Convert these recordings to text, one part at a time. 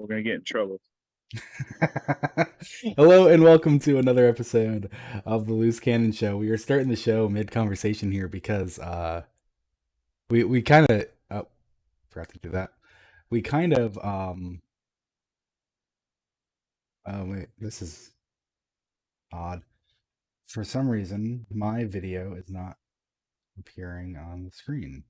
We're gonna get in trouble. Hello and welcome to another episode of the Loose Canon show. We are starting the show mid conversation here because we kind of forgot to do that. We kind of oh wait, this is odd. For some reason, my video is not appearing on the screen.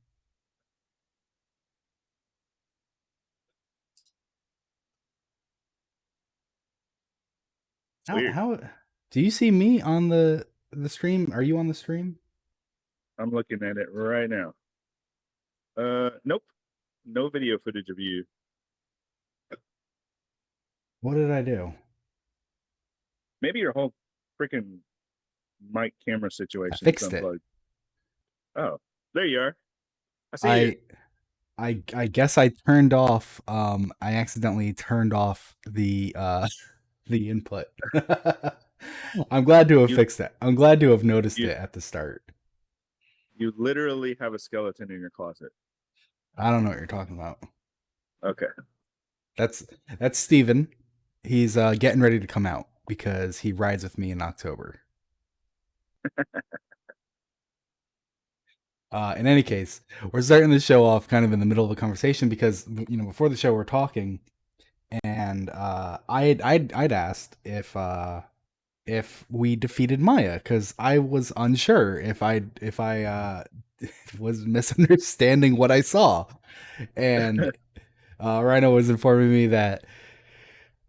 It's weird. How do you see me on the stream? Are you on the stream? I'm looking at it right now. Nope. No video footage of you. What did I do? Maybe your whole freaking mic camera I situation is fixed it. unplugged. Oh, there you are. I see you. I I guess I turned off I accidentally turned off the the input. I'm glad to have You fixed it. I'm glad to have noticed you it at the start. you literally have a skeleton in your closet. I don't know what you're talking about. Okay. That's that's Steven. He's getting ready to come out because he rides with me in October. In any case, we're starting the show off kind of in the middle of a conversation because before the show we're talking, and I'd asked if we defeated Maya because I was unsure if I was misunderstanding what I saw, and Rhino was informing me that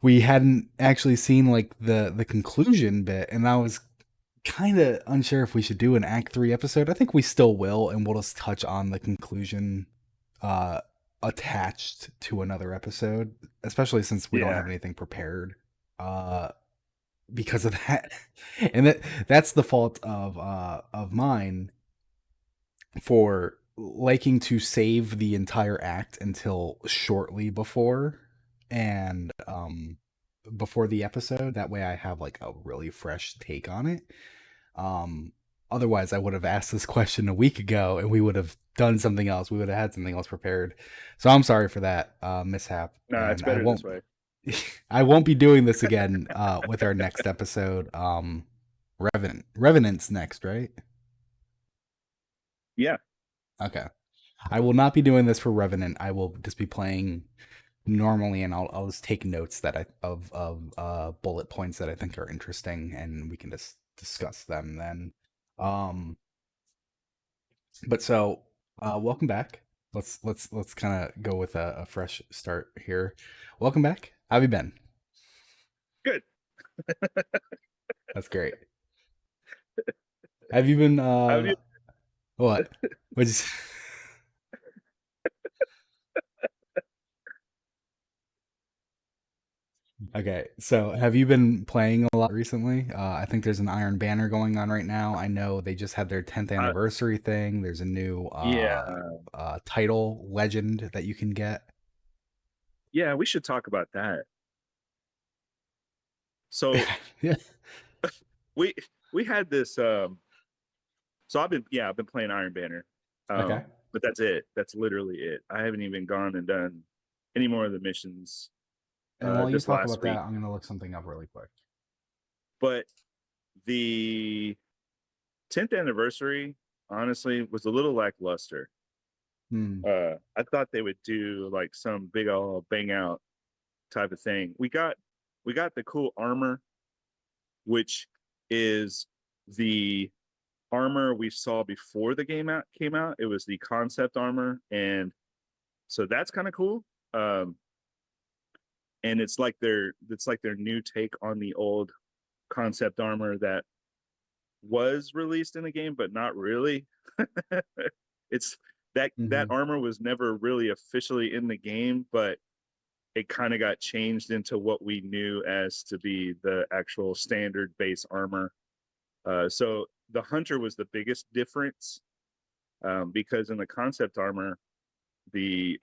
we hadn't actually seen like the conclusion bit, and I was kind of unsure if we should do an Act 3 episode. I think we still will, and we'll just touch on the conclusion uh, attached to another episode, especially since we don't Yeah. have anything prepared. Because of that, and that's the fault of mine for liking to save the entire act until shortly before and before the episode. That way I have like a really fresh take on it. um Otherwise I would have asked this question a week ago and we would have done something else. We would have had something else prepared. So I'm sorry for that mishap, Nah, it's and I better this won't way. I won't be doing this again with our next episode. Revenant's next, right? Yeah. Okay. I will not be doing this for Revenant. I will just be playing normally, and I'll just take notes that I of bullet points that I think are interesting, and we can just discuss them then. Um, but so welcome back. Let's kind of go with a fresh start here. Welcome back. How have you been? Good. That's great. Have you been How do you what? Which okay, so have you been playing a lot recently? I think there's an Iron Banner going on right now. I know they just had their 10th uh, anniversary thing. There's a new yeah. title legend that you can get. Yeah, we should talk about that. So Yeah. we we had this so I've been playing Iron Banner. Okay. But that's it. That's literally it. I haven't even gone and done any more of the missions And while you this talk last about that, week. I'm gonna look something up really quick. But the 10th anniversary honestly was a little lackluster. Hmm. I thought they would do like some big old bang out type of thing. We got the cool armor, which is the armor we saw before the game came out. It was the concept armor, and so that's kind of cool. Um, and it's like their new take on the old concept armor that was released in the game, but not really. it's that Mm-hmm. armor was never really officially in the game, but it kind of got changed into what we knew as to be the actual standard base armor. So the hunter was the biggest difference, because in the concept armor, the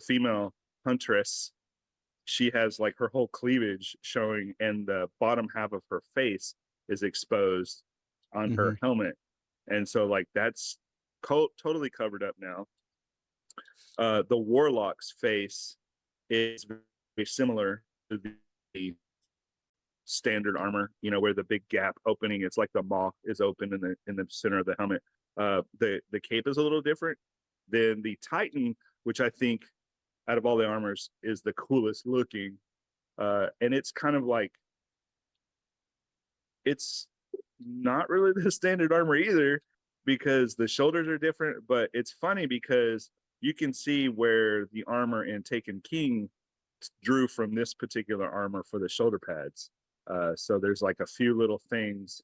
female huntress, she has like her whole cleavage showing, and the bottom half of her face is exposed on Mm-hmm. her helmet, and so like that's totally covered up now. The warlock's face is similar to the standard armor, where the big gap opening, it's like the maw is open in the center of the helmet. The cape is a little different than the Titan, which I think out of all the armors is the coolest looking. And it's kind of like, it's not really the standard armor either, because the shoulders are different, but it's funny because you can see where the armor in Taken King drew from this particular armor for the shoulder pads. So there's like a few little things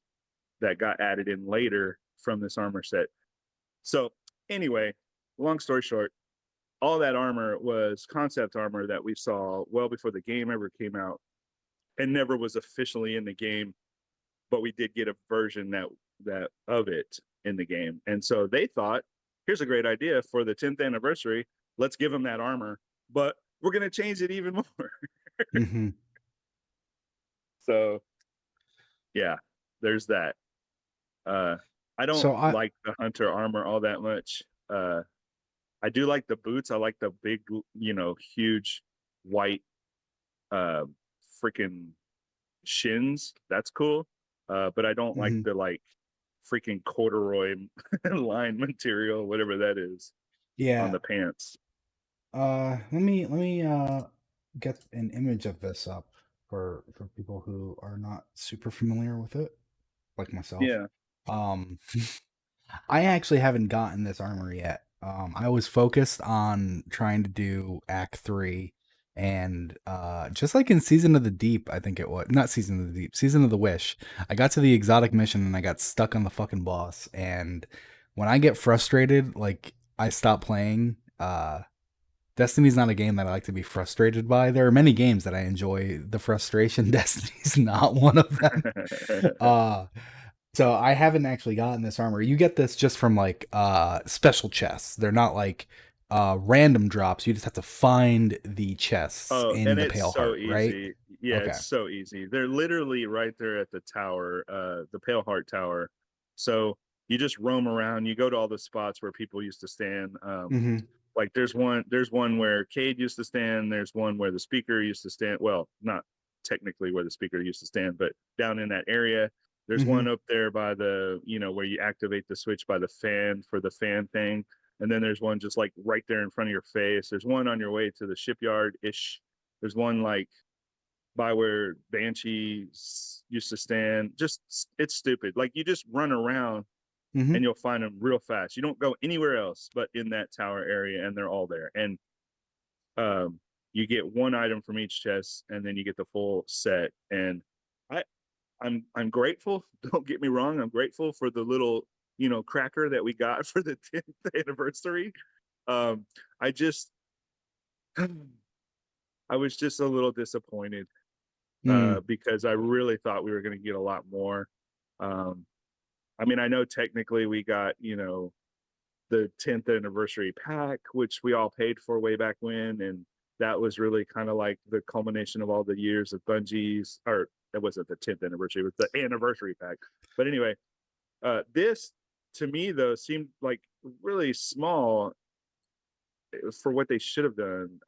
that got added in later from this armor set. So anyway, long story short, all that armor was concept armor that we saw well before the game ever came out and never was officially in the game, but we did get a version that of it in the game. And so they thought, here's a great idea for the 10th anniversary. Let's give them that armor, but we're going to change it even more. Mm-hmm. So yeah, there's that. I don't So I like the hunter armor all that much. I do like the boots. I like the big, huge white uh freaking shins. That's cool. But I don't like mhm. the freaking corduroy line material, whatever that is, on Yeah. the pants. Let me get an image of this up for people who are not super familiar with it, like myself. Yeah. Um, I actually haven't gotten this armor yet. I was focused on trying to do Act 3, and just like in Season of the Deep, I think it was not Season of the Deep, Season of the Wish. I got to the exotic mission and I got stuck on the fucking boss. And when I get frustrated, like I stop playing. Destiny's not a game that I like to be frustrated by. There are many games that I enjoy the frustration. Destiny's not one of them. Uh, so I haven't actually gotten this armor. You get this just from like special chests. They're not like random drops. You just have to find the chests Oh, in and the it's Pale so Heart, right? easy. Yeah, Okay. it's so easy. They're literally right there at the tower, the Pale Heart Tower. So you just roam around. You go to all the spots where people used to stand. Mm-hmm. Like there's one where Cade used to stand. There's one where the speaker used to stand. Well, not technically where the speaker used to stand, but down in that area. There's Mm-hmm. one up there by the, where you activate the switch by the fan for the fan thing. And then there's one just like right there in front of your face. There's one on your way to the shipyard ish. There's one like by where Banshee used to stand. Just, it's stupid. Like you just run around Mm-hmm. and you'll find them real fast. You don't go anywhere else but in that tower area, and they're all there. And um, you get one item from each chest, and then you get the full set. And I, I'm grateful. Don't get me wrong. I'm grateful for the little cracker that we got for the 10th anniversary. I just I was just a little disappointed Mm. because I really thought we were going to get a lot more. Um, I mean, I know technically we got the 10th anniversary pack, which we all paid for way back when, and that was really kind of like the culmination of all the years of Bungie's, or that wasn't the 10th anniversary, it was the anniversary pack. But anyway, this to me though seemed like really small for what they should have done,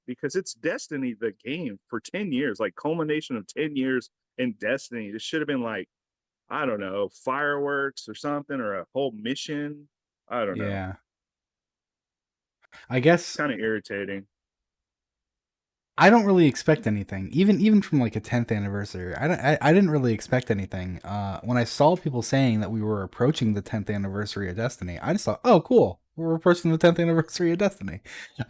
because it's Destiny the game for 10 years, like culmination of 10 years in Destiny. This should have been like, I don't know, fireworks or something, or a whole mission. I don't know. Yeah. I guess Kind of irritating. I don't really expect anything, even from like a 10th anniversary. I didn't really expect anything. When I saw people saying that we were approaching the 10th anniversary of Destiny, I just thought, oh, cool, we're approaching the 10th anniversary of Destiny.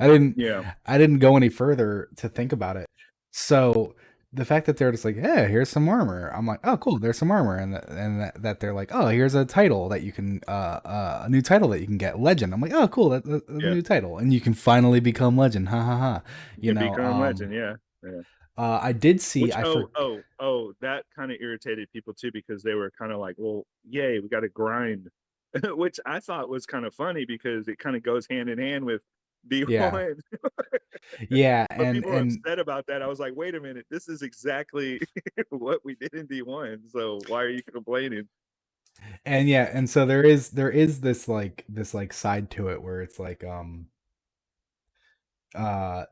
I didn't Yeah. I didn't go any further to think about it. So the fact that they're just like, yeah, here's some armor. I'm like, oh, cool, there's some armor, and that they're like, oh, here's a title that you can, a new title that you can get, Legend. I'm like, oh, cool, that's a Yeah. new title, and you can finally become Legend. Ha ha ha. You You can know, become legend. Yeah. Yeah. I did see. Which, I oh, for oh, oh, that kind of irritated people too, because they were kind of like, well, yay, we got to grind, which I thought was kind of funny because it kind of goes hand in hand with yeah, D1. yeah, But and people were and upset about that. I was like, wait a minute, this is exactly what we did in D1. So why are you complaining? and yeah, and so there is this like side to it where it's like uh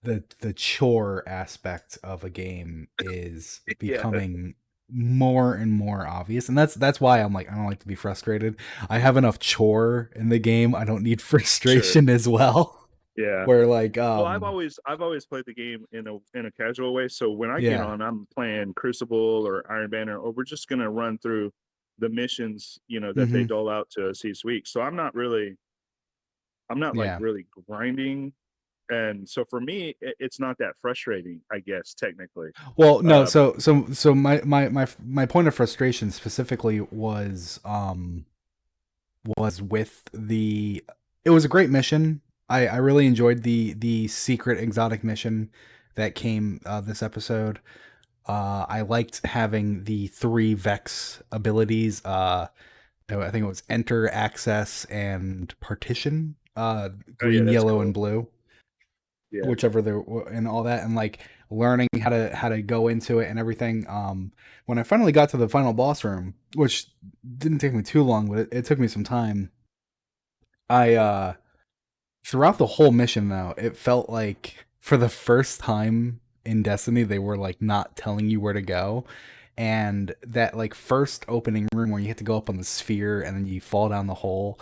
the chore aspect of a game is Yeah, becoming more and more obvious, and that's why I'm like, I don't like to be frustrated. I have enough chore in the game. I don't need sure. frustration as well. Yeah. Where like Well, I've always played the game in a casual way. So when I get yeah. on, I'm playing Crucible or Iron Banner, or we're just gonna run through the missions, that they Hmm. dole out to us each week. So I'm not like Yeah. really grinding, and so for me, it's not that frustrating, I guess technically. Well, no, Uh, so my point of frustration specifically was with the it was a great mission. I really enjoyed the secret exotic mission that came this episode. I liked having the three Vex abilities. I think it was enter, access, and partition. oh yeah, Green, that's yellow, and cool. blue, Yeah, whichever they and all that, and like learning how to go into it and everything. When I finally got to the final boss room, which didn't take me too long, but it took me some time. I throughout the whole mission though, it felt like for the first time in Destiny, they were like not telling you where to go. And that like first opening room where you have to go up on the sphere and then you fall down the hole.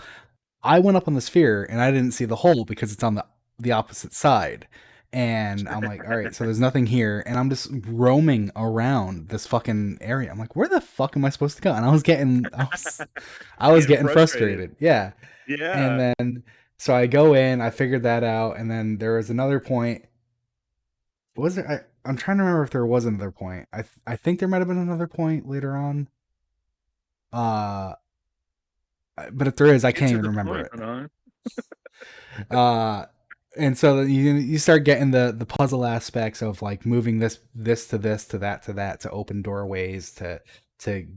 I went up on the sphere and I didn't see the hole because it's on the opposite side. And I'm like, all right, so there's nothing here, and I'm just roaming around this fucking area. I'm like, where the fuck am I supposed to go? And I was getting getting frustrated. frustrated. Yeah. And Yeah, then so I go in, I figured that out, and then there was another point. Was there? I'm trying to remember if there was another point. I think there might have been another point later on. Uh, but if there is, I get can't to even the remember point, it. man. Uh, and so you start getting the puzzle aspects of like moving this to this to that to open doorways to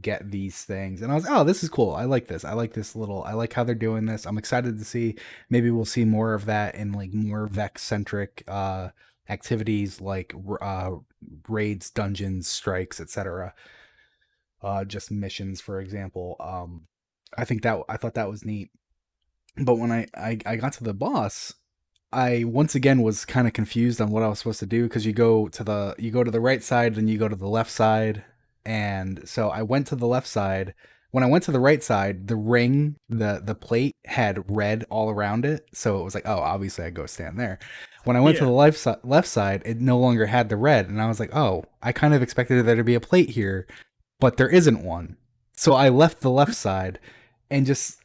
get these things. And I was, oh, this is cool. I like this. I like this little. I like how they're doing this. I'm excited to see. Maybe we'll see more of that in like more Vex centric activities like raids, dungeons, strikes, etc. Just missions, for example. I thought that was neat. But when I got to the boss, I once again was kind of confused on what I was supposed to do, because you go to the right side, then you go to the left side, and so I went to the left side. When I went to the right side, the ring, the plate had red all around it, so it was like, oh, obviously I go stand there. When I went to Yeah, the left side, it no longer had the red, and I was like, oh, I kind of expected there to be a plate here, but there isn't one. So I left the left side and just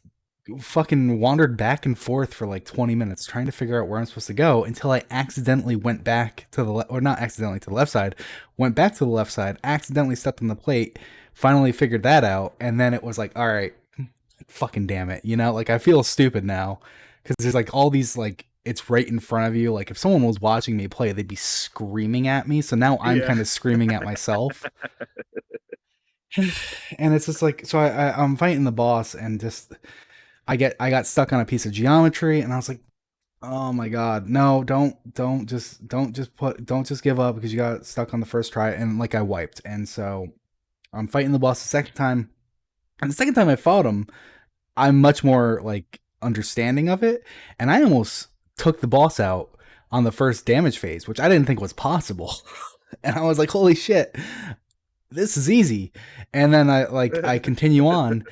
fucking wandered back and forth for like 20 minutes trying to figure out where I'm supposed to go, until I accidentally went back to the or not accidentally to the left side, went back to the left side, accidentally stepped on the plate, finally figured that out, and then it was like, all right, fucking damn it, like I feel stupid now because there's like all these like it's right in front of you. Like if someone was watching me play, they'd be screaming at me. So now I'm yeah. kind of screaming at myself. And it's just like, so I'm fighting the boss, and just I got stuck on a piece of geometry, and I was like, oh my god, no, don't just give up because you got stuck on the first try, and like I wiped. And so I'm fighting the boss the second time, and the second time I fought him, I'm much more like understanding of it, and I almost took the boss out on the first damage phase, which I didn't think was possible. And I was like, holy shit, this is easy. And then I continue on,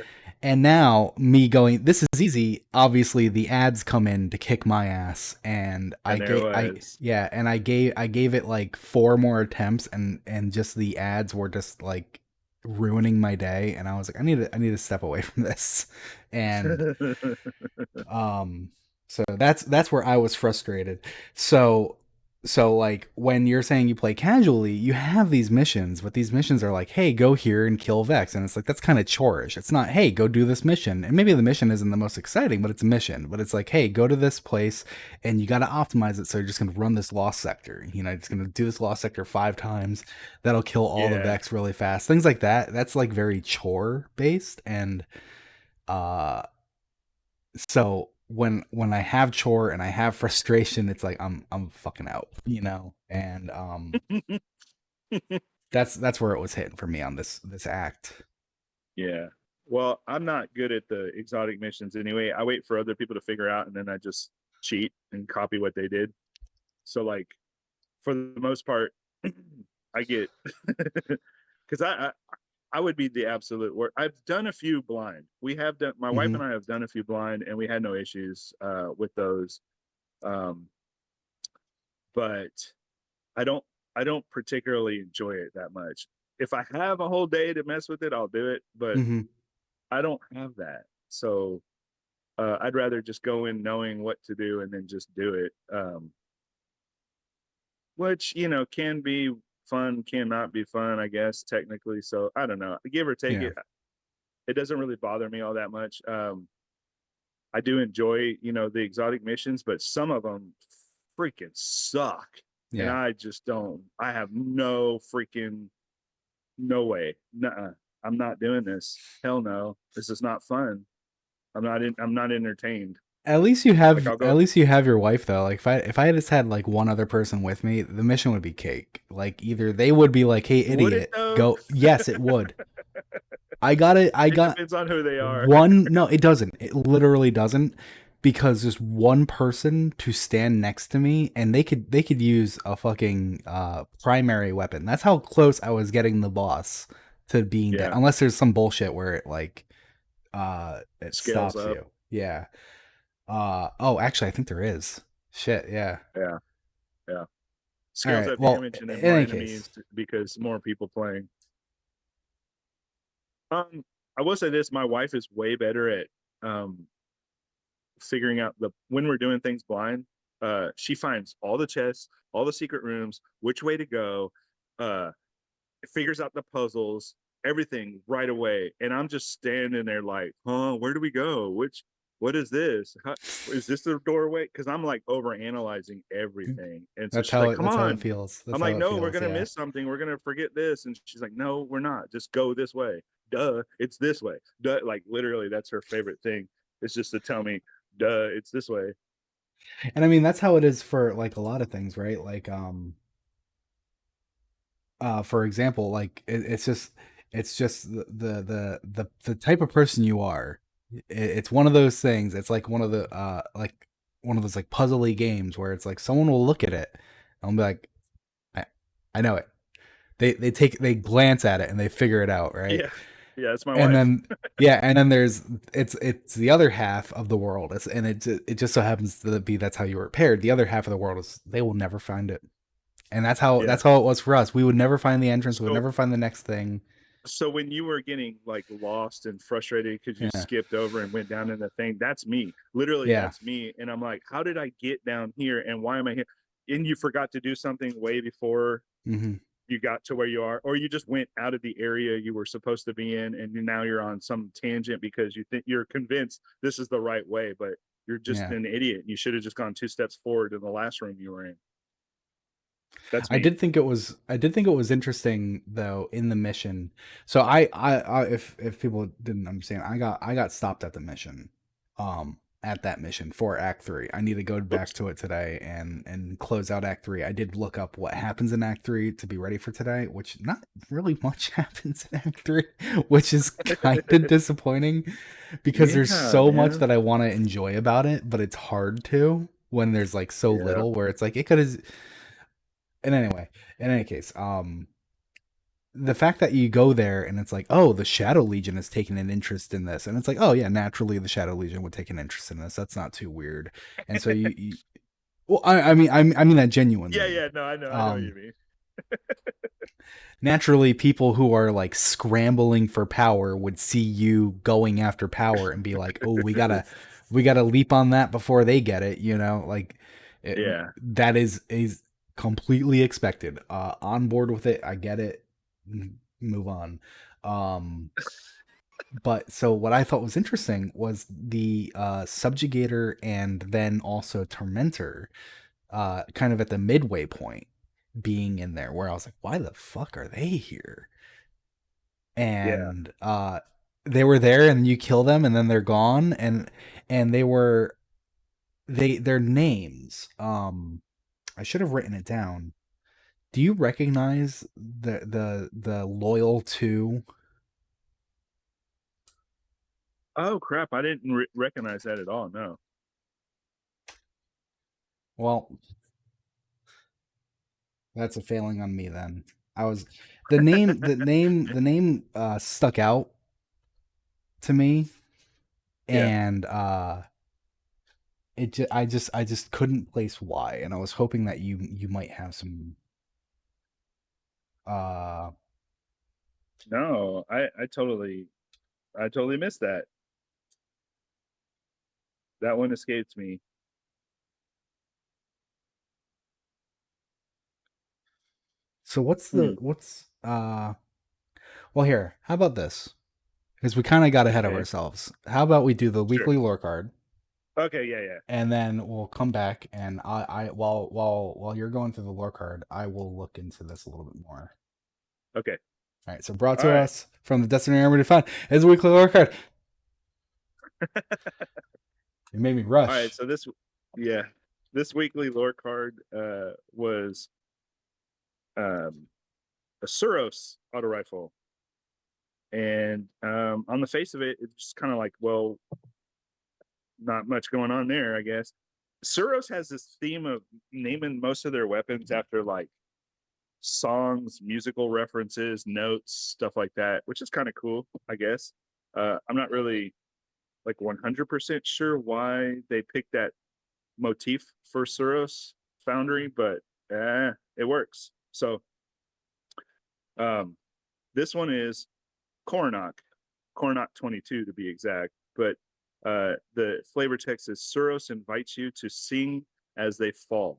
and now me going, this is easy. Obviously the ads come in to kick my ass, and And there it I was. yeah, and I gave it like four more attempts, and just the ads were just like ruining my day, and I was like, I need to step away from this. And um, so that's where I was frustrated. So like when you're saying you play casually, you have these missions, but these missions are like, hey, go here and kill Vex, and it's like that's kind of chorish. It's not, hey, go do this mission, and maybe the mission isn't the most exciting, but it's a mission. But it's like, hey, go to this place, and you got to optimize it. So you're just gonna run this lost sector. Just gonna do this lost sector 5 times. That'll kill all the Yeah. Vex really fast. Things like that. That's like very chore based, and uh so when I have chore and I have frustration, it's like I'm fucking out. And that's where it was hitting for me on this act. Yeah. Well, I'm not good at the exotic missions anyway. I wait for other people to figure out, and then I just cheat and copy what they did. So like for the most part, I get because I would be the absolute worst. I've done a few blind. We have done. My wife Hmm. and I have done a few blind, and we had no issues with those. Um, but I don't I don't particularly enjoy it that much. If I have a whole day to mess with it, I'll do it, but Hmm. I don't have that. So I'd rather just go in knowing what to do and then just do it. Which, can be fun, cannot be fun, I guess, technically. So I don't know. Give or take Yeah. it, it doesn't really bother me all that much. I do enjoy, the exotic missions, but some of them freaking suck. And Yeah. I just don't, I have no freaking, no way. Nuh-uh. I'm not doing this. Hell no. This is not fun. I'm not entertained. Like I'll At go, least you have your wife though. Like if I just had like one other person with me, the mission would be cake. Like either they would be like, "Hey would it idiot, though? go." Yes, it would. I It got depends on who they are. one. No, it doesn't. It literally doesn't, because just one person to stand next to me and they could use a fucking primary weapon. That's how close I was getting the boss to being dead. Yeah. Unless there's some bullshit where it like it Scales stops up. you. Yeah. Oh, actually I think there is. Shit, yeah. Yeah. Yeah. All Scales right. up Well, damage and then in more any enemies case. because more people playing. I will say this: my wife is way better at um, figuring out the when we're doing things blind. She finds all the chests, all the secret rooms, which way to go. Uh, figures out the puzzles, everything right away, and I'm just standing there like, "Huh? Where do we go? What is this? How, is this the doorway?" Because I'm like over analyzing everything, and so she's like, "Come That's how it on." feels. That's I'm how like, it "No, we're feels. gonna Yeah. miss something. We're gonna forget this," and she's like, "No, we're not. Just go this way. Duh, it's this way. Duh." Like literally, that's her favorite thing. It's just to tell me, "Duh, it's this way." And I mean that's how it is for like a lot of things, right? Like for example, like it's just the type of person you are. It's one of those things. It's like one of the like one of those like puzzly games where it's like someone will look at it and be like, I I know it. They glance at it and they figure it out, right? Yeah, yeah, it's my And wife. then yeah, and then there's it's the other half of the world. It just so happens to be that's how you were paired. The other half of the world is they will never find it. And Yeah. that's how it was for us. We would never find the entrance. We would So never find the next thing. So when you were getting like lost and frustrated because you Yeah. skipped over and went down in the thing, that's me. Literally, Yeah. that's me. And I'm like, how did I get down here? And why am I here? And you forgot to do something way before Hmm. you got to where you are, or you just went out of the area you were supposed to be in, and now you're on some tangent because you think you're convinced this is the right way, but you're just Yeah. an idiot. You should have just gone 2 steps forward in the last room you were in. That's me. I did think it was interesting though in the mission. So I if people didn't understand, I got stopped at the mission. At that mission for Act 3. I need to go back Oops. to it today and close out Act 3. I did look up what happens in Act 3 to be ready for today, which not really much happens in Act 3, which is kind of disappointing because there's Yeah, so much man. that I want to enjoy about it, but it's hard to when there's like so Yeah. little where it's like it could have. And anyway, in any case, the fact that you go there and it's like, oh, the Shadow Legion has taken an interest in this, and it's like, oh yeah, naturally the Shadow Legion would take an interest in this. That's not too weird. And so you well, I mean that Yeah, genuinely. yeah. No, I know what Um, you mean. naturally, people who are like scrambling for power would see you going after power and be like, oh, we gotta leap on that before they get it. You know, like it, Yeah. that is completely expected. On board with it, I get it. Move on. Um, but so what I thought was interesting was the subjugator and then also tormentor, kind of at the midway point being in there, where I was like, why the fuck are they here? Yeah. And they were there and you kill them and then they're gone, and they were their names. I should have written it down. Do you recognize the loyal two? Oh crap! I didn't recognize that at all. No. Well, That's a failing on me then. I was the name stuck out to me, Yeah. and I just couldn't place why, and I was hoping that you might have some uh No, I totally missed that. That one escaped me. so Hmm. well, here, how about this? Because we kind of got ahead of Okay. ourselves. How about we do the Sure. weekly lore card, Okay. Yeah. Yeah. and then we'll come back, and while you're going through the lore card, I will look into this a little bit more. Okay. All right, so brought All to right. us from the Destiny Army Defined is the weekly lore card. It made me All right. rush. So yeah, this weekly lore card was um, a Suros auto rifle, and on the face of it, it's just kind of like, well, not much going on there, I guess. Suros has this theme of naming most of their weapons after like songs, musical references, notes, stuff like that, which is kind of cool, I guess. I'm not really like 100% sure why they picked that motif for Suros Foundry, but it works. So um, this one is Coronach, Coronach 22 to be exact. But the flavor text is Suros invites you to sing as they fall.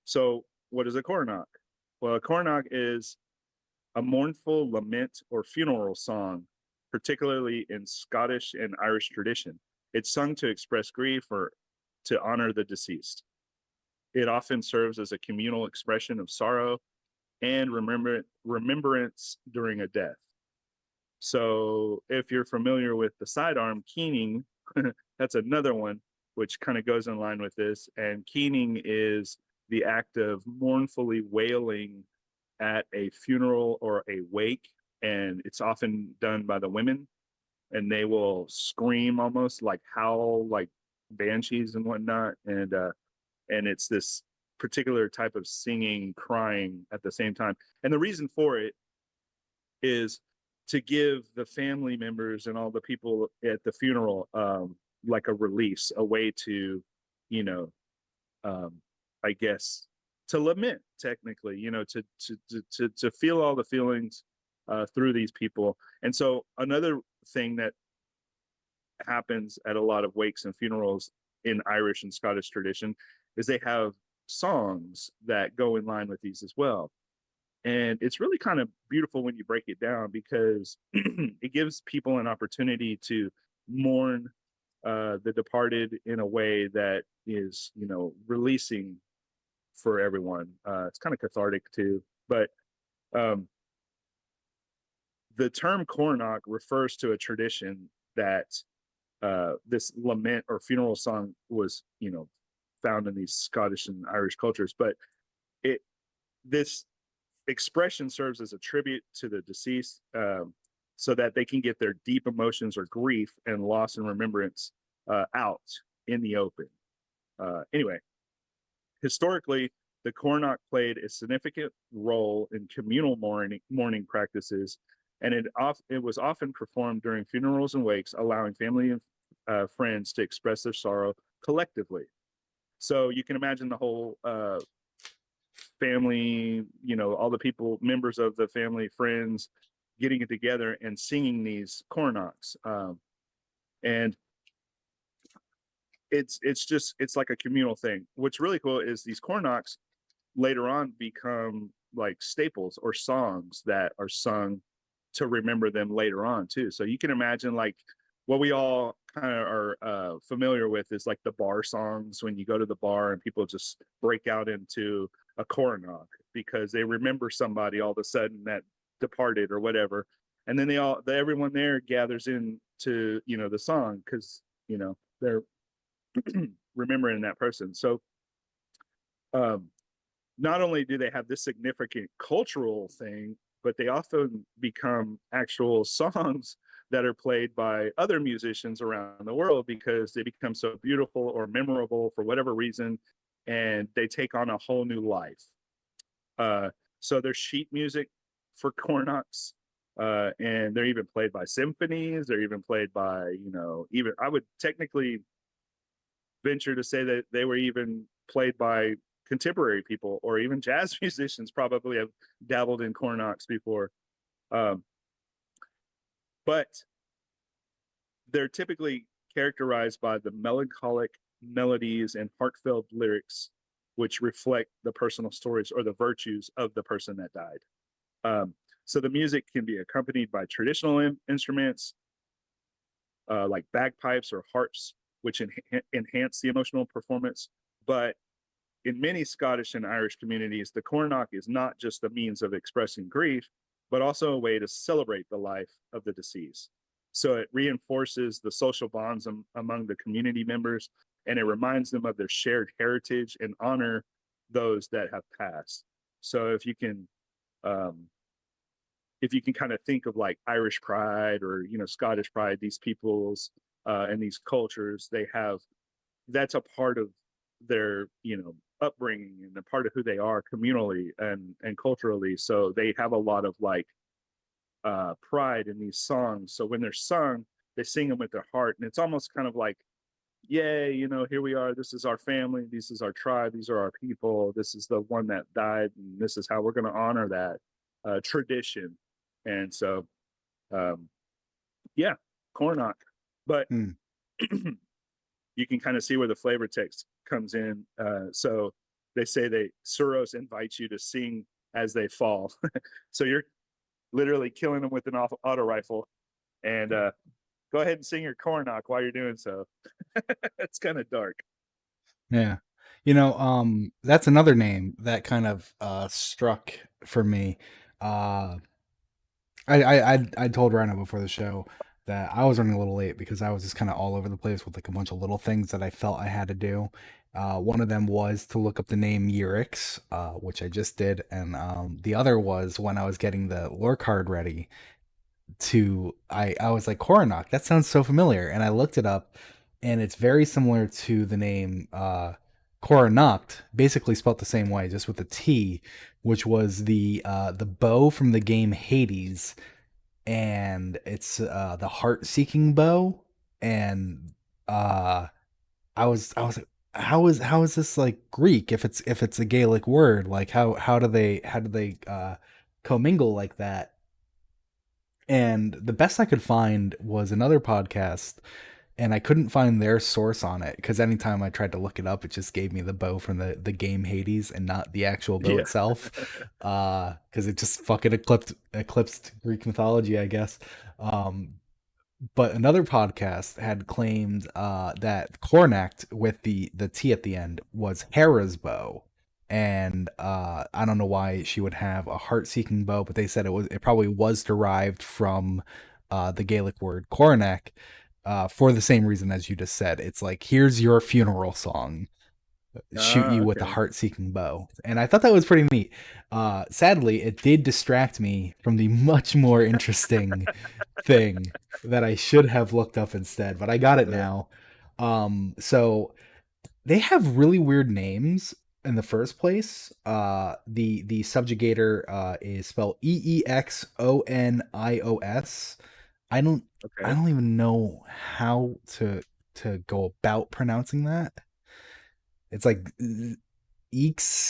So what is a Coronach? Well, a Coronach is a mournful lament or funeral song, particularly in Scottish and Irish tradition. It's sung to express grief or to honor the deceased. It often serves as a communal expression of sorrow and remembrance during a death. So, if you're familiar with the sidearm keening, that's another one which kind of goes in line with this. And keening is the act of mournfully wailing at a funeral or a wake, and it's often done by the women, and they will scream almost like howl like banshees and whatnot, and it's this particular type of singing, crying at the same time. And the reason for it is to give the family members and all the people at the funeral like a release, a way to, you know, um, I guess to lament technically, to feel all the feelings through these people. And so another thing that happens at a lot of wakes and funerals in Irish and Scottish tradition is they have songs that go in line with these as well. And it's really kind of beautiful when you break it down because it gives people an opportunity to mourn the departed in a way that is, releasing for everyone. It's kind of cathartic too. But um, the term Coronach refers to a tradition that this lament or funeral song was, found in these Scottish and Irish cultures. But it this expression serves as a tribute to the deceased, so that they can get their deep emotions or grief and loss and remembrance out in the open. Anyway, historically, the Coronach played a significant role in communal mourning practices, and it was often performed during funerals and wakes, allowing family and friends to express their sorrow collectively. So you can imagine the whole family, all the people, members of the family, friends, getting it together and singing these Coronachs. And it's like a communal thing. What's really cool is these Coronachs later on become like staples or songs that are sung to remember them later on too. So you can imagine like what we all kind of are familiar with is like the bar songs when you go to the bar and people just break out into a coronach because they remember somebody all of a sudden that departed or whatever, and then everyone there gathers in to the song because they're remembering that person. So um, not only do they have this significant cultural thing, but they often become actual songs that are played by other musicians around the world because they become so beautiful or memorable for whatever reason, and they take on a whole new life. Uh, so there's sheet music for cornocks, and they're even played by symphonies. They're even played by, even I would technically venture to say that they were even played by contemporary people or even jazz musicians probably have dabbled in cornocks before. Um, but they're typically characterized by the melancholic melodies and heartfelt lyrics, which reflect the personal stories or the virtues of the person that died. Um, so the music can be accompanied by traditional instruments like bagpipes or harps, which enhance the emotional performance. But in many Scottish and Irish communities, the cornock is not just a means of expressing grief, but also a way to celebrate the life of the deceased. So it reinforces the social bonds among the community members, and it reminds them of their shared heritage and honor those that have passed. So um, if you can kind of think of like Irish pride or Scottish pride, these peoples and these cultures, they have that's a part of their upbringing and a part of who they are communally and culturally. So they have a lot of like pride in these songs. So when they're sung, they sing them with their heart, and it's almost kind of like, yay, here we are. This is our family. This is our tribe. These are our people. This is the one that died, and this is how we're going to honor that tradition. And so, um, yeah, Cornock. But Hmm. you can kind of see where the flavor text comes in. So they say Suros invites you to sing as they fall. So you're literally killing them with an auto rifle, and go ahead and sing your cornock while you're doing so. It's kind of dark. Yeah. That's another name that kind of struck for me. Uh I told Rhino before the show that I was running a little late because I was just kind of all over the place with like a bunch of little things that I felt I had to do. One of them was to look up the name Urix, which I just did, and the other was when I was getting the lore card ready I was like Coronach, that sounds so familiar, and I looked it up, and it's very similar to the name Coronacht, basically spelt the same way, just with a T, which was the bow from the game Hades, and it's the heart seeking bow, and uh I was like, how is this like Greek if it's a Gaelic word? Like how do they commingle like that? And the best I could find was another podcast, and I couldn't find their source on it because anytime I tried to look it up, it just gave me the bow from the game Hades and not the actual bow Yeah. itself. Because it just fucking eclipsed Greek mythology, I guess. Um, but another podcast had claimed that Cornact with the T at the end was Hera's bow, and I don't know why she would have a heart-seeking bow, but they said it probably was derived from the Gaelic word Cornac, for the same reason as you just said. It's like, here's your funeral song, shoot you with a Okay. heart-seeking bow, and I thought that was pretty neat. Sadly, it did distract me from the much more interesting thing that I should have looked up instead, but I got it Uh, now. So they have really weird names in the first place. The subjugator is spelled Eexonios. I don't I okay. don't even know how to go about pronouncing that. It's like Izanias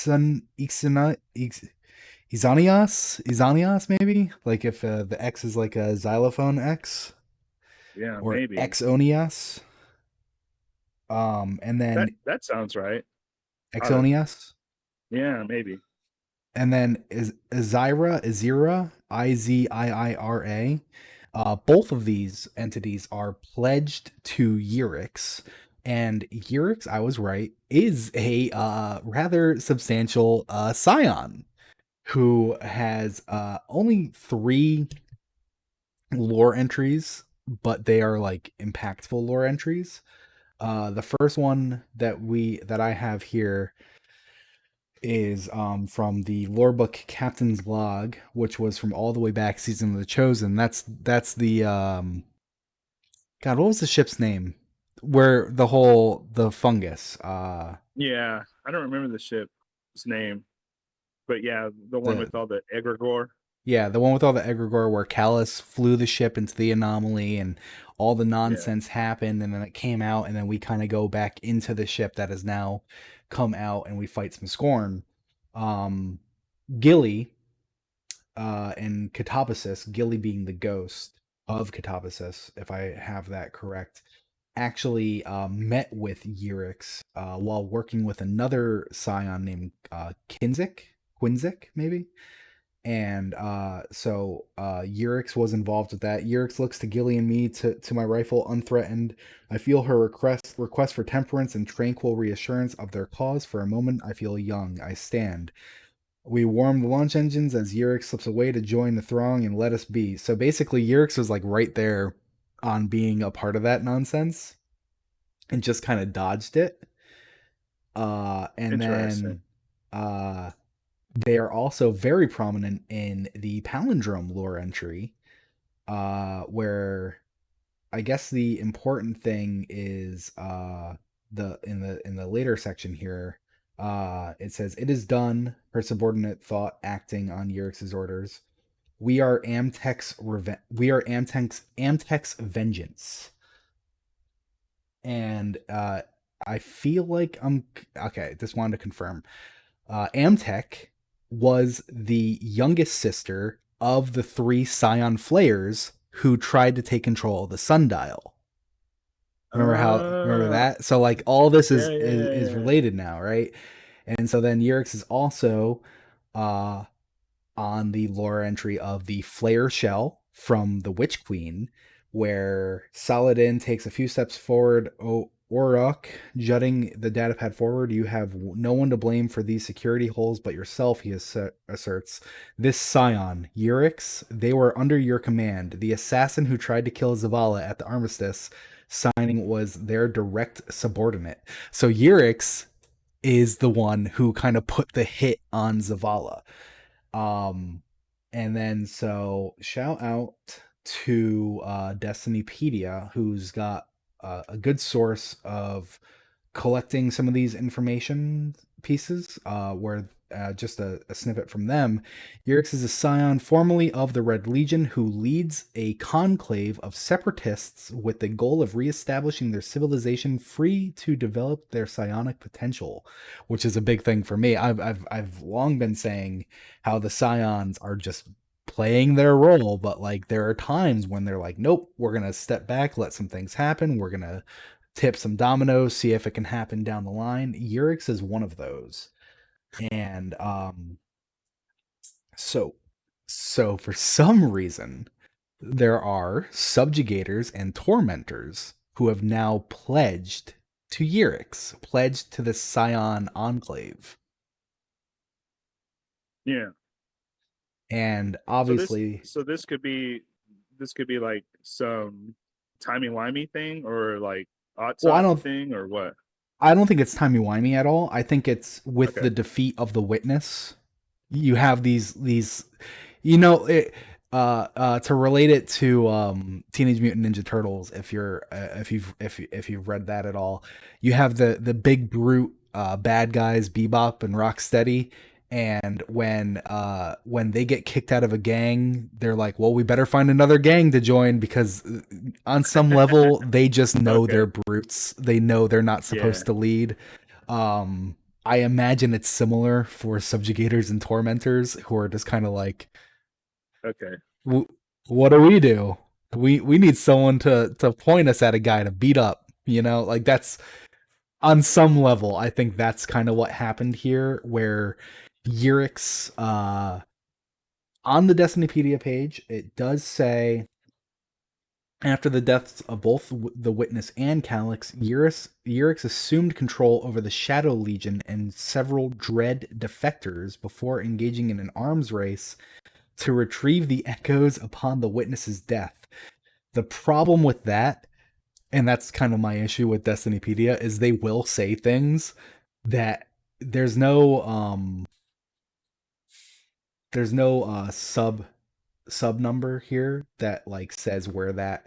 maybe? Like if the X is like a xylophone X, Yeah, or maybe Exonias. And that then that sounds right. I don't. Exonias, Yeah, maybe. and then is Izira, Iziira. Both of these entities are pledged to Urix, and Urix, I was right, is a rather substantial scion who has only 3 lore entries, but they are like impactful lore entries. The first one that I have here is from the lore book Captain's Log, which was from all the way back season of the Chosen. That's the God, what was the ship's name? Where the fungus. Yeah, I don't remember the ship's name. But yeah, the one The with all the egregore. Yeah, the one with all the egregore where Callus flew the ship into the anomaly and all the Yeah. nonsense happened, and then it came out, and then we kind of go back into the ship that has now come out, and we fight some Scorn. Um, Gilly and Catabasis, Gilly being the ghost of Catabasis, if I have that correct, actually met with Eurix while working with another scion named Quinzik, maybe. And Eurix was involved with that. Eurix looks to Gilly and me to my rifle unthreatened. I feel her request for temperance and tranquil reassurance of their cause. For a moment, I feel young. I stand. We warm the launch engines as Eurix slips away to join the throng and let us be. So basically, Eurix was like right there on being a part of that nonsense and just kind of dodged it. And Interesting. then they are also very prominent in the palindrome lore entry, where I guess the important thing is the later section here. It says it is done. Her subordinate thought acting on Eurix's orders. We are Amtech's vengeance, and I feel like I'm okay. Just wanted to confirm. Amtech was the youngest sister of the three Scion Flayers who tried to take control of the sundial. Remember Uh, that? So like all this yeah, is yeah, related now, right? And so then Eurix is also uh on the lore entry of the Flare Shell from the Witch Queen, where Saladin takes a few steps forward. Orok jutting the datapad forward. You have no one to blame for these security holes but yourself, he asserts. This Scion, Eurix, they were under your command. The assassin who tried to kill Zavala at the armistice signing was their direct subordinate. So Eurix is the one who kind of put the hit on Zavala. Um, and then so shout out to Destinypedia, who's got a good source of collecting some of these information pieces. Where just a snippet from them. Eurix is a scion formerly of the Red Legion who leads a conclave of separatists with the goal of reestablishing their civilization free to develop their psionic potential, which is a big thing for me. I've long been saying how the scions are just playing their role, but like there are times when they're like, nope, we're gonna step back, let some things happen, we're gonna tip some dominoes, see if it can happen down the line. Eurix is one of those. And so so for some reason there are subjugators and tormentors who have now pledged to Eurix, pledged to the Scion Enclave. yeah. And So this, obviously, so this could be like some timey wimey thing, or like odd well, sot thing, or what? I don't think it's timey-wimey at all. I think it's with Okay. the defeat of the witness. You have these you know it, to relate it to Teenage Mutant Ninja Turtles, if you've read that at all, you have the big brute bad guys Bebop and Rocksteady, and when they get kicked out of a gang, they're like, well, we better find another gang to join, because on some level they just know Okay. they're brutes. They know they're not Yeah. supposed to lead. um I imagine it's similar for subjugators and tormentors who are just kind of like, Okay. what do we do? We need someone to point us at a guy to beat up, like that's on some level. I think that's kind of what happened here, where Eurix, on the Destinypedia page, it does say after the deaths of both the Witness and Calyx, Eurix assumed control over the Shadow Legion and several Dread defectors before engaging in an arms race to retrieve the echoes upon the Witness's death. The problem with that, and that's kind of my issue with Destinypedia, is they will say things that there's no sub number here that like says where that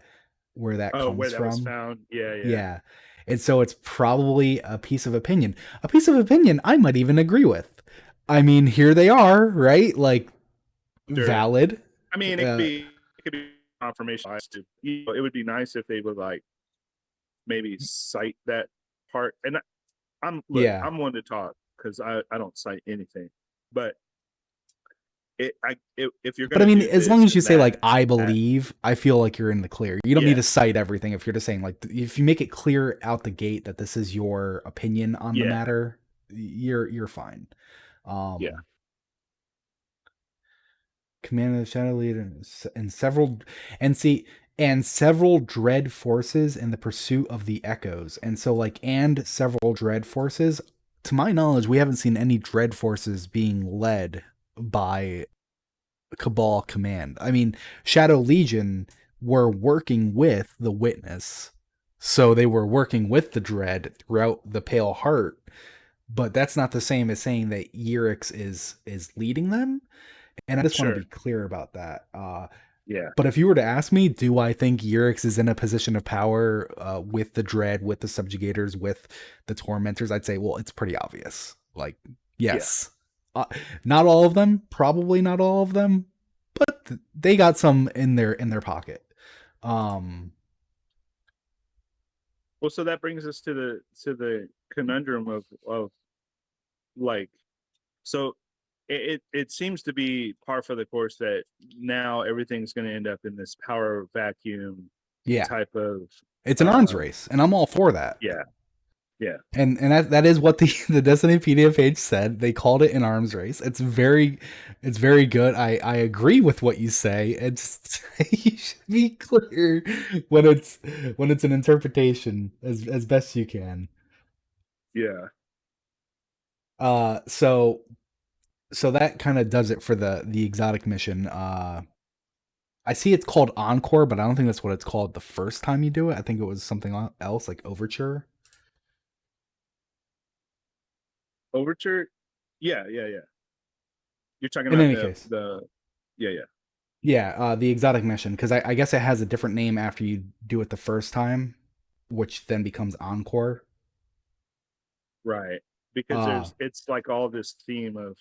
Oh, comes where that was from. found. Yeah, yeah. Yeah. And so it's probably a piece of opinion. A piece of opinion I might even agree with. I mean, here they are, right? Like, Sure. valid. I mean, Uh, it could be confirmation bias too. It would be nice if they would like maybe cite that part. And yeah. I'm one to talk because I don't cite anything, but if you're But I gonna mean, do as long this as you and say like "I that believe," I feel like you're in the clear. You don't need yeah, to cite everything if you're just saying like if you make it clear out the gate that this is your opinion on the yeah, matter, you're fine. yeah, Um, Command of the Shadow Leader and several and see and several dread forces in the pursuit of the echoes. And so like and several dread forces, to my knowledge, we haven't seen any dread forces being led by Cabal Command. I mean, Shadow Legion were working with the Witness. So they were working with the Dread throughout the Pale Heart, but that's not the same as saying that Yurix is leading them. And I just want to be sure, clear about that. yeah, But if you were to ask me, do I think Yurix is in a position of power with the Dread, with the Subjugators, with the Tormentors? I'd say, well, it's pretty obvious. Like, yeah. yes. Uh, Not all of them, probably not all of them, but they got some in their pocket. Um, Well, so that brings us to the conundrum of like so it seems to be par for the course that now everything's going to end up in this power vacuum yeah, type of it's an arms uh race, and I'm all for that. yeah, yeah, And that is what the the Destinypedia page said. They called it an arms race. It's very good. I agree with what you say. It's you should be clear when it's an interpretation as best you can. yeah. So so that kind of does it for the exotic mission. I see it's called Encore, but I don't think that's what it's called the first time you do it. I think it was something else like Overture. Overture, yeah, yeah, yeah. You're talking In about any case, the yeah, yeah, yeah, the exotic mission, because I guess it has a different name after you do it the first time, which then becomes Encore. right. Because Uh, it's like all this theme of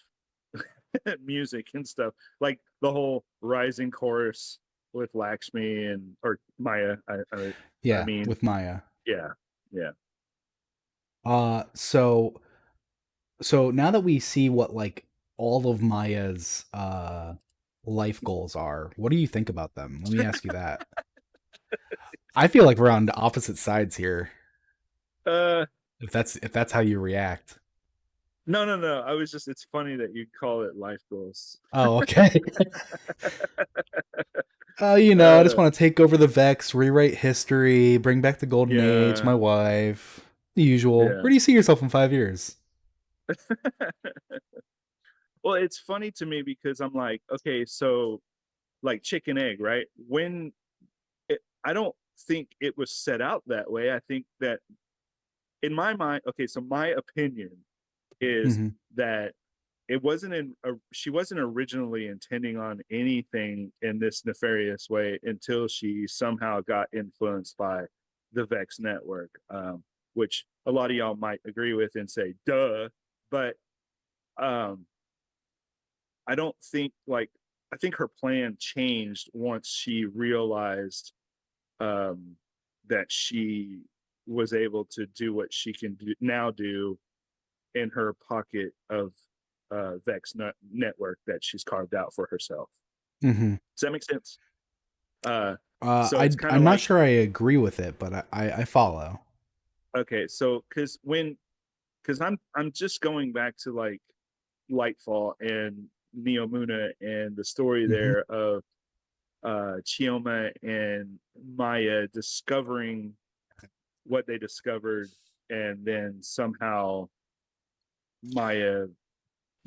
music and stuff, like the whole rising chorus with Lakshmi and or Maya. I yeah, mean, with Maya. yeah, yeah. So so now that we see what like all of Maya's life goals are, what do you think about them? Let me ask you that. I feel like we're on the opposite sides here. Uh, If that's how you react. no, no, no. I was just. It's funny that you call it life goals. Oh, okay. You know, I just uh, want to take over the Vex, rewrite history, bring back the Golden Age, yeah, my wife, the usual. yeah. Where do you see yourself in 5 years? Well, it's funny to me because I'm like, okay, so like chicken egg, right? I don't think it was set out that way. I think that in my mind, okay, so my opinion is Hmm. that it wasn't she wasn't originally intending on anything in this nefarious way until she somehow got influenced by the Vex network, which a lot of y'all might agree with and say, duh. But um, I don't think like, I think her plan changed once she realized um, that she was able to do what she can now do in her pocket of Vex network that she's carved out for herself. Hmm. Does that make sense? So it's kind of I'm not like, sure I agree with it, but I follow. okay, so because I'm just going back to like Lightfall and Neomuna and the story Hmm. there of Chioma and Maya discovering what they discovered, and then somehow Maya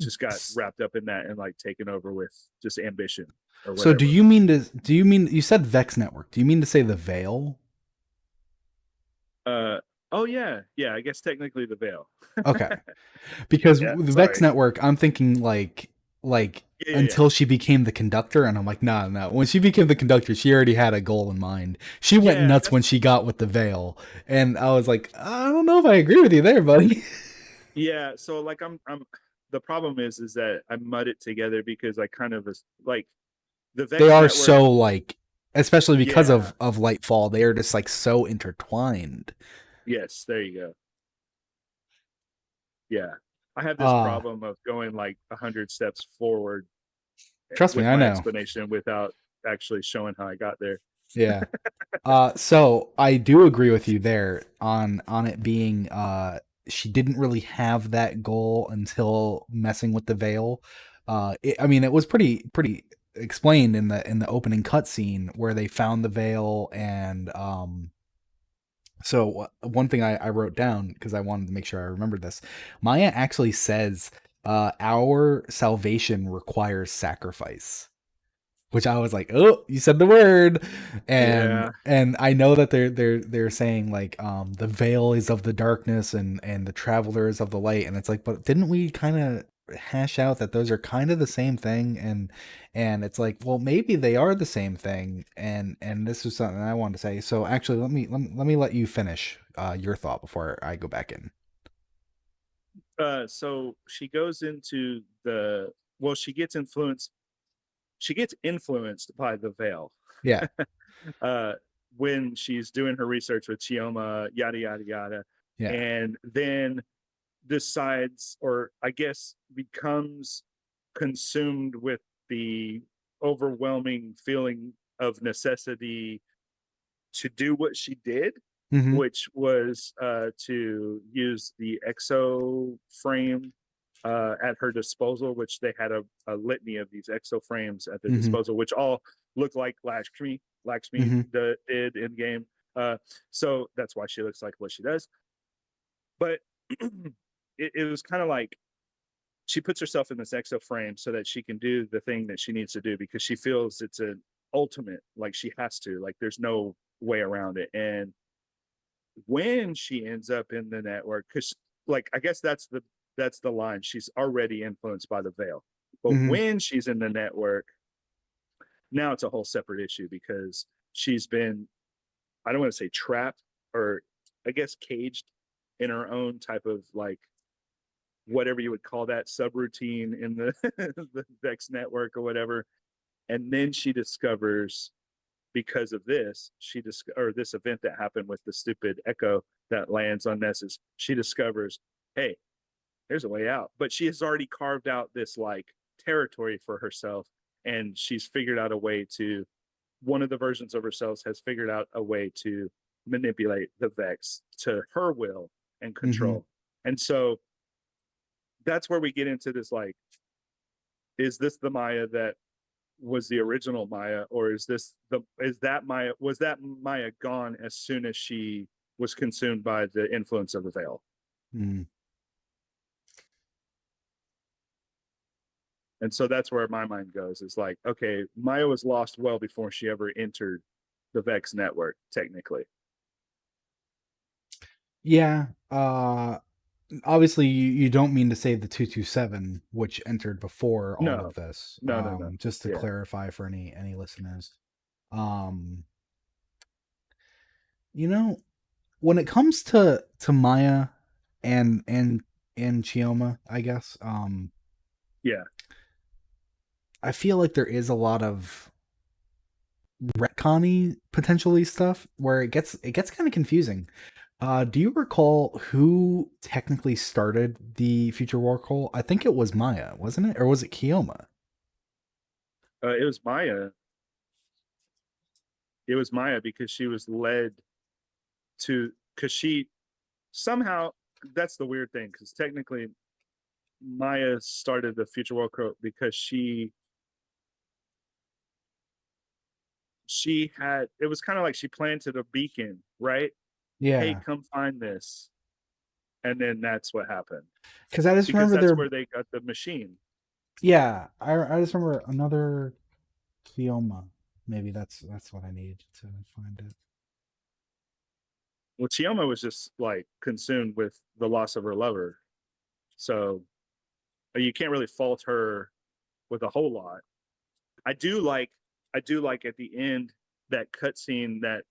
just got wrapped up in that and like taken over with just ambition or So whatever. do you mean you said Vex Network? Do you mean to say the Veil? Uh oh yeah, yeah, I guess technically the veil. Okay. Because Yeah, the Vex sorry. Network, I'm thinking like Yeah, yeah, yeah. until she became the conductor, and I'm like, no, no. When she became the conductor, she already had a goal in mind. She went Yeah, nuts that's when she got with the veil, and I was like, I don't know if I agree with you there, buddy. yeah. So like I'm the problem is that I mud it together because I kind of like the They Vex are network. so like, especially because Yeah. of Lightfall, they are just like so intertwined. Yes. There you go. Yeah. I have this Uh problem of going like 100 steps forward Trust me, with I my know. explanation without actually showing how I got there. Yeah. So I do agree with you there on it being she didn't really have that goal until messing with the veil. I mean, it was pretty explained in the opening cutscene where they found the veil, and so one thing I wrote down because I wanted to make sure I remembered this. Maya actually says, "Our salvation requires sacrifice." Which I was like, "Oh, you said the word," Yeah. and I know that they're saying like the veil is of the darkness and the traveler is of the light, and it's like, but didn't we kind of hash out that those are kind of the same thing? And it's like, well, maybe they are the same thing, and this is something I wanted to say. So actually, let me let you finish your thought before I go back in. So she goes into the well, she gets influenced by the veil Yeah. uh when she's doing her research with Chioma, yada yada yada, Yeah. and then decides, or I guess becomes consumed with the overwhelming feeling of necessity to do what she did, Mm-hmm. which was to use the exo frame at her disposal, which they had a litany of these exo frames at their Mm-hmm. disposal, which all look like Lakshmi Mm-hmm. did in game. So that's why she looks like what she does. But it was kind of like she puts herself in this exo frame so that she can do the thing that she needs to do because she feels it's an ultimate, like she has to, like there's no way around it. And when she ends up in the network, because like I guess that's the line, she's already influenced by the veil, but Mm-hmm. when she's in the network, now it's a whole separate issue because she's been, I don't want to say trapped, or I guess caged in her own type of like whatever you would call that subroutine in the the Vex network or whatever. And then she discovers, because of this, or this event that happened with the stupid Echo that lands on Nessus, she discovers, hey, there's a way out. But she has already carved out this like territory for herself, and she's figured out a way to. One of the versions of herself has figured out a way to manipulate the Vex to her will and Mm-hmm. control. And so that's where we get into this like, is this the Maya that was the original Maya, or is that Maya, was that Maya gone as soon as she was consumed by the influence of the veil? Mm-hmm. And so that's where my mind goes. It's like, okay, Maya was lost well before she ever entered the Vex network, technically. Yeah. Obviously you don't mean to say the 227 which entered before all No, of this, no. just to Yeah, clarify for any listeners. um you know, when it comes to Maya and Chioma, I guess, yeah. I feel like there is a lot of retconny potentially stuff where it gets kind of confusing. Do you recall who technically started the Future War Call? I think it was Maya, wasn't it? Or was it Kioma? It was Maya. It was Maya because she was led to, because she somehow, that's the weird thing, because technically Maya started the Future World Code because she had, it was kind of like she planted a beacon, right? Hey, Yeah. come find this. And then that's what happened. Because I just Because remember that's there. where they got the machine. Yeah, I just remember another Kioma. Maybe that's what I need to find it. Well, Chioma was just like consumed with the loss of her lover. So you can't really fault her with a whole lot. I do like I do like at the end that cutscene that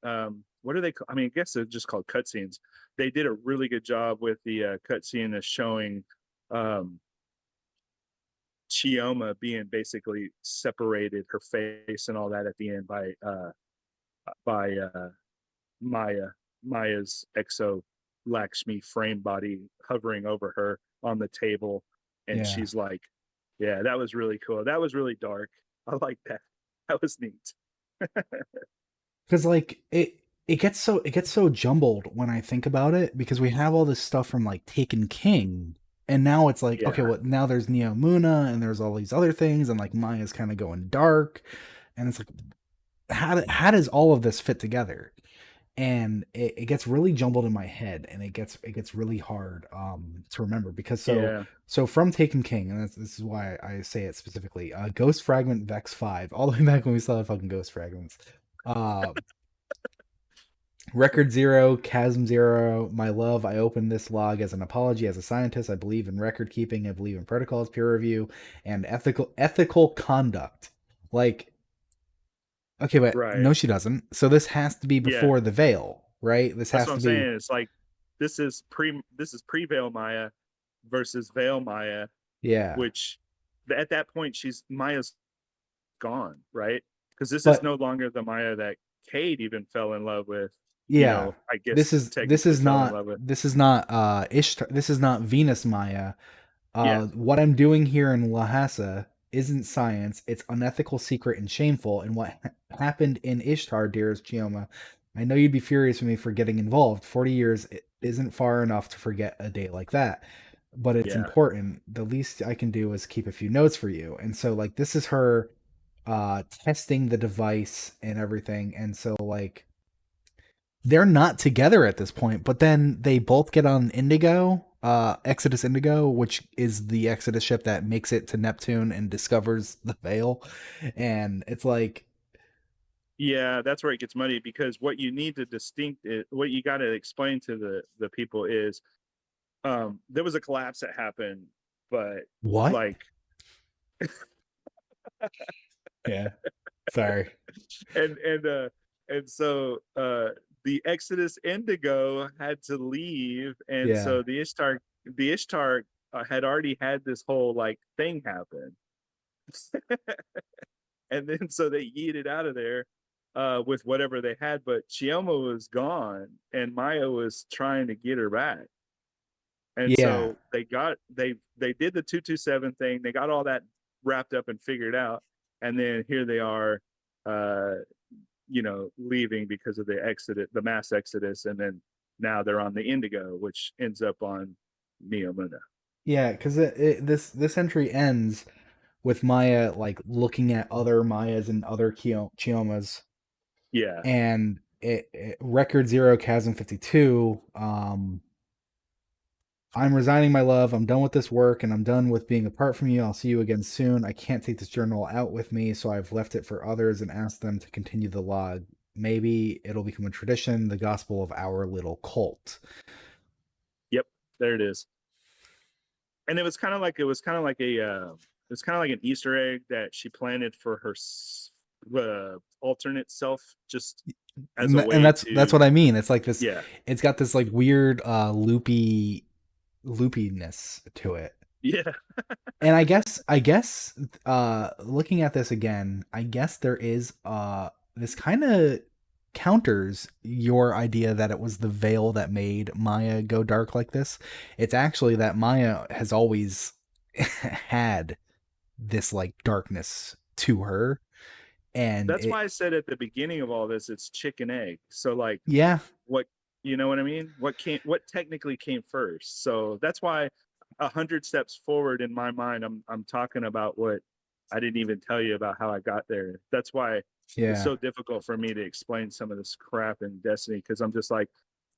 what are they I mean, I guess they're just called cutscenes. They did a really good job with the cutscene that's showing um Chioma being basically separated her face and all that at the end by Maya. Maya's exo Lakshmi frame body hovering over her on the table, and Yeah. she's like, "Yeah, that was really cool. That was really dark. I like that. That was neat." Because like it gets so jumbled when I think about it because we have all this stuff from like Taken King, and now it's like okay, Yeah, well now there's Neo Muna and there's all these other things, and like Maya's kind of going dark, and it's like how does all of this fit together? And it gets really jumbled in my head, and it gets really hard to remember because yeah, so from Taken King, and this is why I say it specifically, Ghost Fragment Vex 5, all the way back when we saw the fucking Ghost Fragments. Uh Record Zero, Chasm Zero, my love, I open this log as an apology. As a scientist, I believe in record keeping, I believe in protocols, peer review, and ethical conduct. Like, okay, but right. no, she doesn't. So this has to be Yeah, before the veil, right? This that's has what to I'm be, saying. It's like this is pre Veil Maya versus Veil Maya, yeah. which at that point she's Maya's gone, right? Because this is But no longer the Maya that Cade even fell in love with. You yeah, know, I guess this technically fell in love with. is not Ishtar. This is not Venus Maya. Yeah, What I'm doing here in Lhasa isn't science. It's unethical, secret, and shameful. And what happened in Ishtar, dearest Chioma, I know you'd be furious with me for getting involved. 40 years isn't far enough to forget a day like that. But it's yeah, important. The least I can do is keep a few notes for you. And so, like, this is her testing the device and everything. And so, like, they're not together at this point, but then they both get on Indigo, Exodus Indigo, which is the Exodus ship that makes it to Neptune and discovers the veil. And it's like, yeah. That's where it gets muddy because what you need to what you got to explain to the people is there was a collapse that happened, but what? like Yeah. Sorry. and and uh and so the Exodus Indigo had to leave, and Yeah. so the Ishtar had already had this whole like thing happen. And then so they yeeted out of there with whatever they had, but Chioma was gone and Maya was trying to get her back. And Yeah. so they did the 227 thing, they got all that wrapped up and figured out, and then here they are, uh leaving because of the mass exodus, and then now they're on the Indigo, which ends up on Neomuna. Yeah. Because this entry ends with Maya like looking at other Mayas and other Chiomas, Yeah. and Record Zero, Chasm 52. I'm resigning, my love. I'm done with this work and I'm done with being apart from you. I'll see you again soon. I can't take this journal out with me, so I've left it for others and asked them to continue the log. Maybe it'll become a tradition, the gospel of our little cult. Yep, there it is. And it was kind of like an Easter egg that she planted for her alternate self, just as a And way that's to. what I mean. It's like this. Yeah. It's got this like weird loopiness to it. Yeah. And I guess looking at this again, I guess there is this kind of counters your idea that it was the veil that made Maya go dark like this. It's actually that Maya has always had this like darkness to her, and That's it why I said at the beginning of all this, it's chicken egg. So like, yeah. what, you know what I mean? What technically came first? So that's why 100 steps forward in my mind, I'm talking about what I didn't even tell you about how I got there. That's why it's Yeah. so difficult for me to explain some of this crap in Destiny, because I'm just like,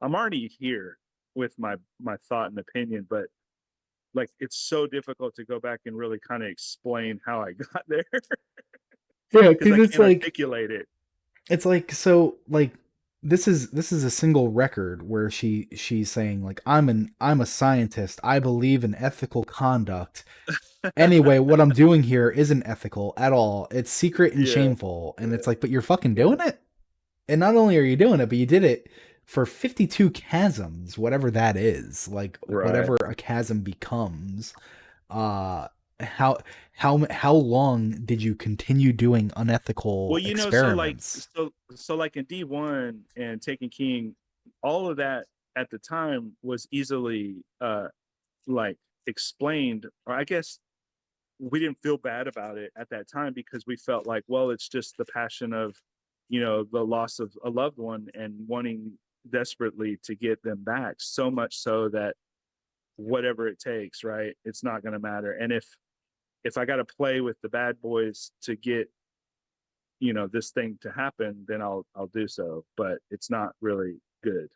I'm already here with my thought and opinion, but like it's so difficult to go back and really kind of explain how I got there Yeah, because cuz I can't articulate it. it's like so like this is a single record where she's saying like I'm a scientist. I believe in ethical conduct. Anyway, what I'm doing here isn't ethical at all. It's secret and Yeah, shameful. And it's like, but you're fucking yeah, doing it? And not only are you doing it, but you did it for 52 chasms, whatever that is. Like right. whatever a chasm becomes. Uh how long did you continue doing unethical Well, experiments? so like in D1 and Taken King, all of that at the time was easily like explained, or I guess we didn't feel bad about it at that time because we felt like, well, it's just the passion of, the loss of a loved one and wanting desperately to get them back, so much so that whatever it takes, right? It's not going to matter. And if I got to play with the bad boys to get, this thing to happen, then I'll do so, but it's not really good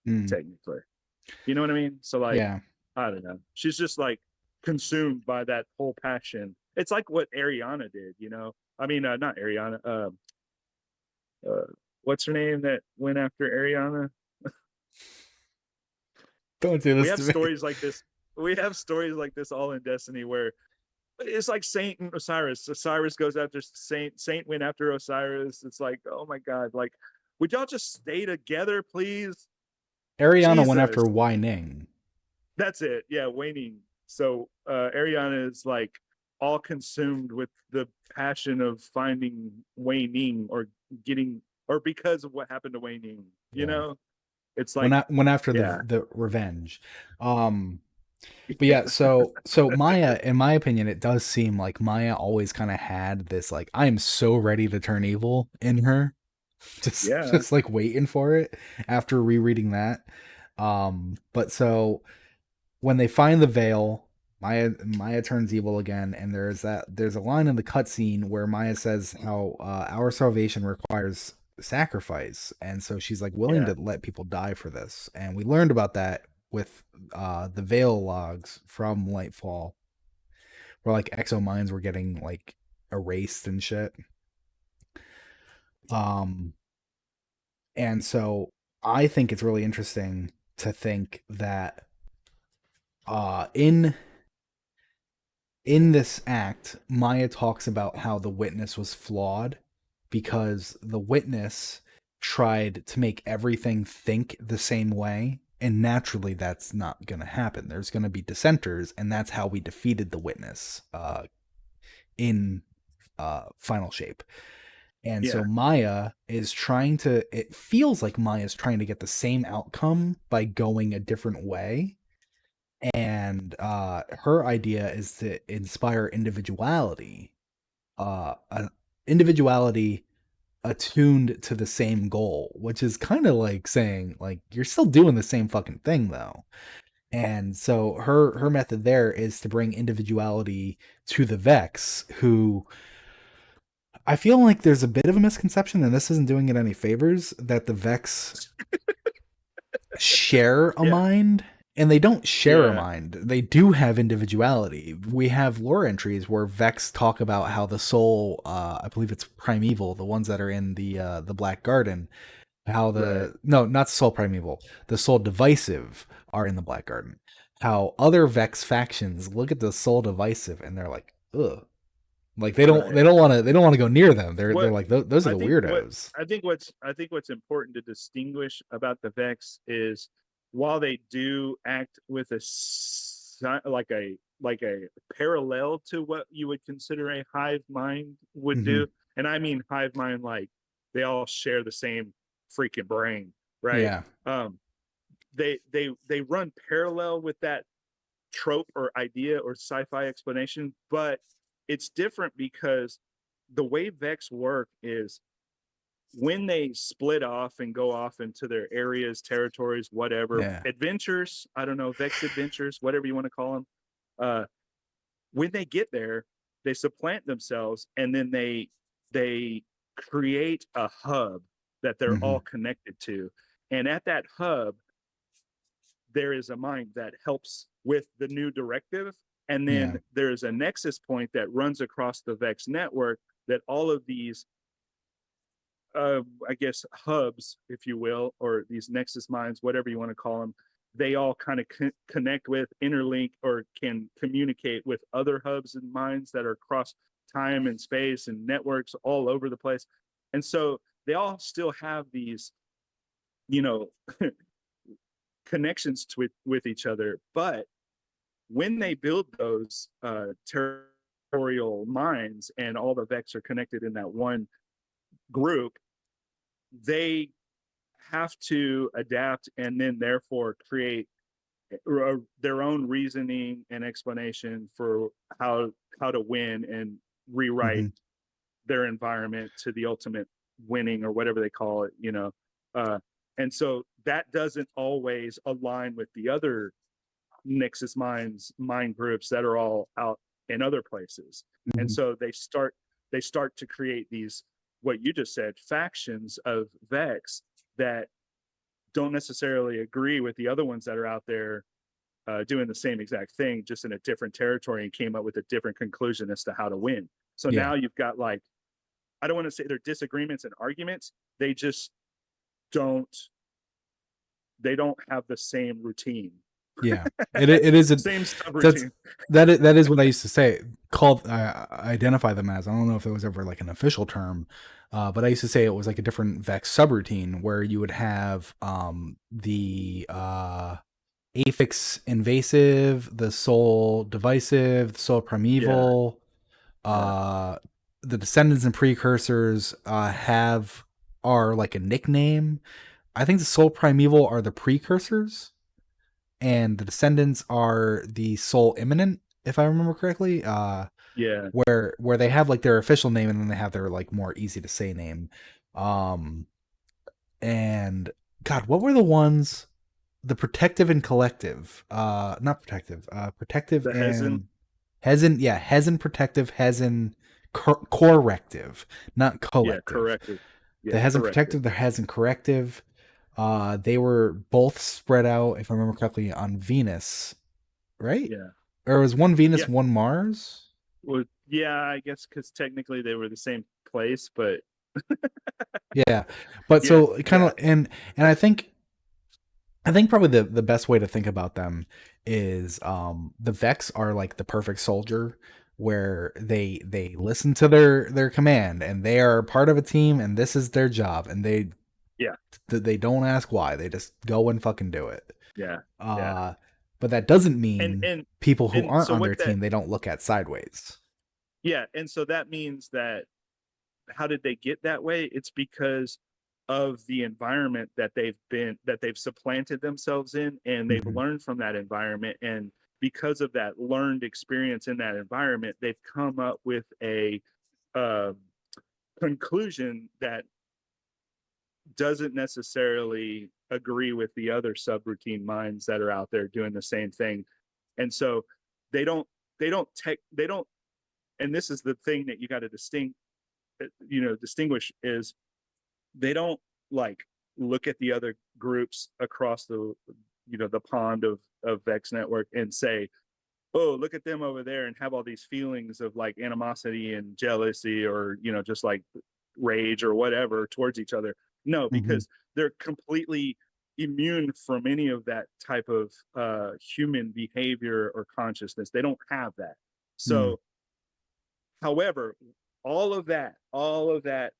Mm, technically. You know what I mean? So like, yeah. I don't know. She's just like consumed by that whole passion. It's like what Ariana did. I mean, not Ariana. Uh, what's her name that went after Ariana? Don't do We this have to me. stories like this. We have stories like this all in Destiny where it's like Saint and Osiris. Osiris goes after Saint. Saint went after Osiris. It's like, oh my god! Like, would y'all just stay together, please? Ariana went after Jesus. Wai Ning. That's it. Yeah, waning. So Ariana is like all consumed with the passion of finding waning or getting or because of what happened to waning. Yeah. It's like, Went after yeah, the revenge. Um but yeah, so Maya, in my opinion, it does seem like Maya always kind of had this like I am so ready to turn evil in her. yeah, Just like waiting for it after rereading that. But so when they find the veil, Maya turns evil again, and there's a line in the cutscene where Maya says how our salvation requires sacrifice, and so she's like willing yeah, to let people die for this. And we learned about that with the veil logs from Lightfall, where like exo minds were getting like erased and shit. Um, and so I think it's really interesting to think that in this act, Maya talks about how the witness was flawed because the witness tried to make everything think the same way. And naturally, that's not going to happen. There's going to be dissenters, and that's how we defeated the witness in Final Shape. And so yeah, Maya is trying to, it feels like Maya's trying to get the same outcome by going a different way, and her idea is to inspire individuality, an individuality attuned to the same goal, which is kind of like saying like you're still doing the same fucking thing though. And so her method there is to bring individuality to the Vex, who I feel like there's a bit of a misconception, and this isn't doing it any favors, that the Vex share a yeah, mind, and they don't share a yeah, mind. They do have individuality. We have lore entries where Vex talk about how the soul, I believe it's primeval, the ones that are in the Black Garden, how right, the no, not soul primeval, the soul divisive are in the Black Garden. How other Vex factions look at the soul divisive and they're like, ugh. Like right. they don't want to go near them. They're What like those are I the think what weirdos. I think what's important to distinguish about the Vex is while they do act with like a parallel to what you would consider a hive mind would Hmm. do, and I mean hive mind like they all share the same freaking brain, right? Yeah. Um, they run parallel with that trope or idea or sci-fi explanation, but it's different because the way Vex work is when they split off and go off into their areas, territories, whatever, Yeah. adventures, I don't know, Vex adventures, whatever you want to call them. Uh, when they get there, they supplant themselves and then they create a hub that they're all Hmm. connected to. And at that hub, there is a mind that helps with the new directive. And then Yeah. there's a nexus point that runs across the Vex network that all of these, I guess, hubs, if you will, or these nexus minds, whatever you want to call them, they all kind of connect with, interlink, or can communicate with other hubs and minds that are across time and space and networks all over the place. And so they all still have these, you know, connections with each other, but when they build those territorial minds, and all the Vex are connected in that one group, they have to adapt and then therefore create their own reasoning and explanation for how to win and rewrite Hmm. their environment to the ultimate winning, or whatever they call it, uh, and so that doesn't always align with the other Nixus mind groups that are all out in other places. And Hmm. so they start to create these, what you just said, factions of Vex that don't necessarily agree with the other ones that are out there doing the same exact thing, just in a different territory, and came up with a different conclusion as to how to win. So Yeah. now you've got, like, I don't want to say they're disagreements and arguments. They just don't they don't have the same routine, Yeah. It is a same that's subroutine. that is what I used to say. Called identify them as. I don't know if it was ever like an official term, but I used to say it was like a different Vex subroutine where you would have the affix invasive, the soul divisive, the soul Yeah, primeval, yeah, uh, the descendants and precursors have are like a nickname. I think the soul primeval are the precursors and the descendants are the soul imminent, if I remember correctly. yeah. Where they have like their official name and then they have their like more easy to say name. Um, and God, what were the ones? The protective and collective. Not protective. Protective The Hezen, and Hezen. Yeah, Hezen protective. Hezen corrective, not yeah, collective. corrective, The yeah, Hezen corrective, protective. The Hezen corrective. They were both spread out, if I remember correctly, on Venus, right? yeah, Or was one Venus, yeah. one Mars? Well, yeah, I guess because technically they were the same place, but Yeah, but yeah, so kind yeah, of and I think probably the best way to think about them is the Vex are like the perfect soldier where they listen to their command and they are part of a team and this is their job and yeah, they don't ask why, they just go and fucking do it. yeah, yeah. Uh but that doesn't And mean and people who and aren't so on what their that team they don't look at sideways. yeah, and so that means that, how did they get that way? It's because of the environment that they've supplanted themselves in, and they've Hmm. learned from that environment, and because of that learned experience in that environment, they've come up with a uh, conclusion that doesn't necessarily agree with the other subroutine minds that are out there doing the same thing. And so they don't they don't, and this is the thing that you got to distinguish, is they don't, like, look at the other groups across the pond of Vex network and say, oh, look at them over there, and have all these feelings of, like, animosity and jealousy, or just like rage or whatever towards each other. No, Hmm. because they're completely immune from any of that type of human behavior or consciousness. They don't have that. Mm. So, however, all of that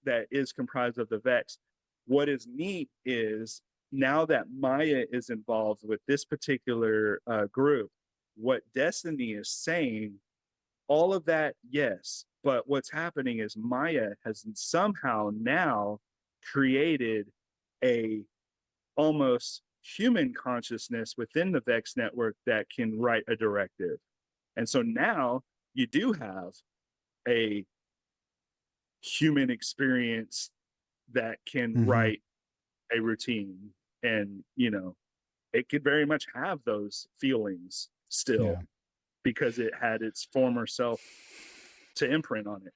that is comprised of the Vex, what is neat is, now that Maya is involved with this particular group, what Destiny is saying, all of that, yes. But what's happening is Maya has somehow now created a almost human consciousness within the Vex network that can write a directive. And so now you do have a human experience that can Hmm. write a routine, and it could very much have those feelings still, Yeah. because it had its former self to imprint on it,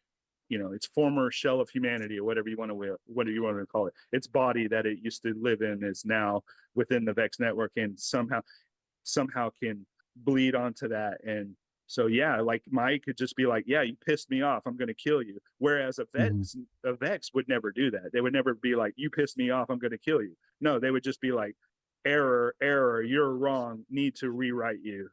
its former shell of humanity, or whatever you want to call it, its body that it used to live in is now within the Vex network, and somehow can bleed onto that. And so, yeah, like, Mike could just be like, yeah, you pissed me off, I'm going to kill you. Whereas Hmm. a Vex would never do that. They would never be like, you pissed me off, I'm going to kill you. No, they would just be like, error, you're wrong, need to rewrite you.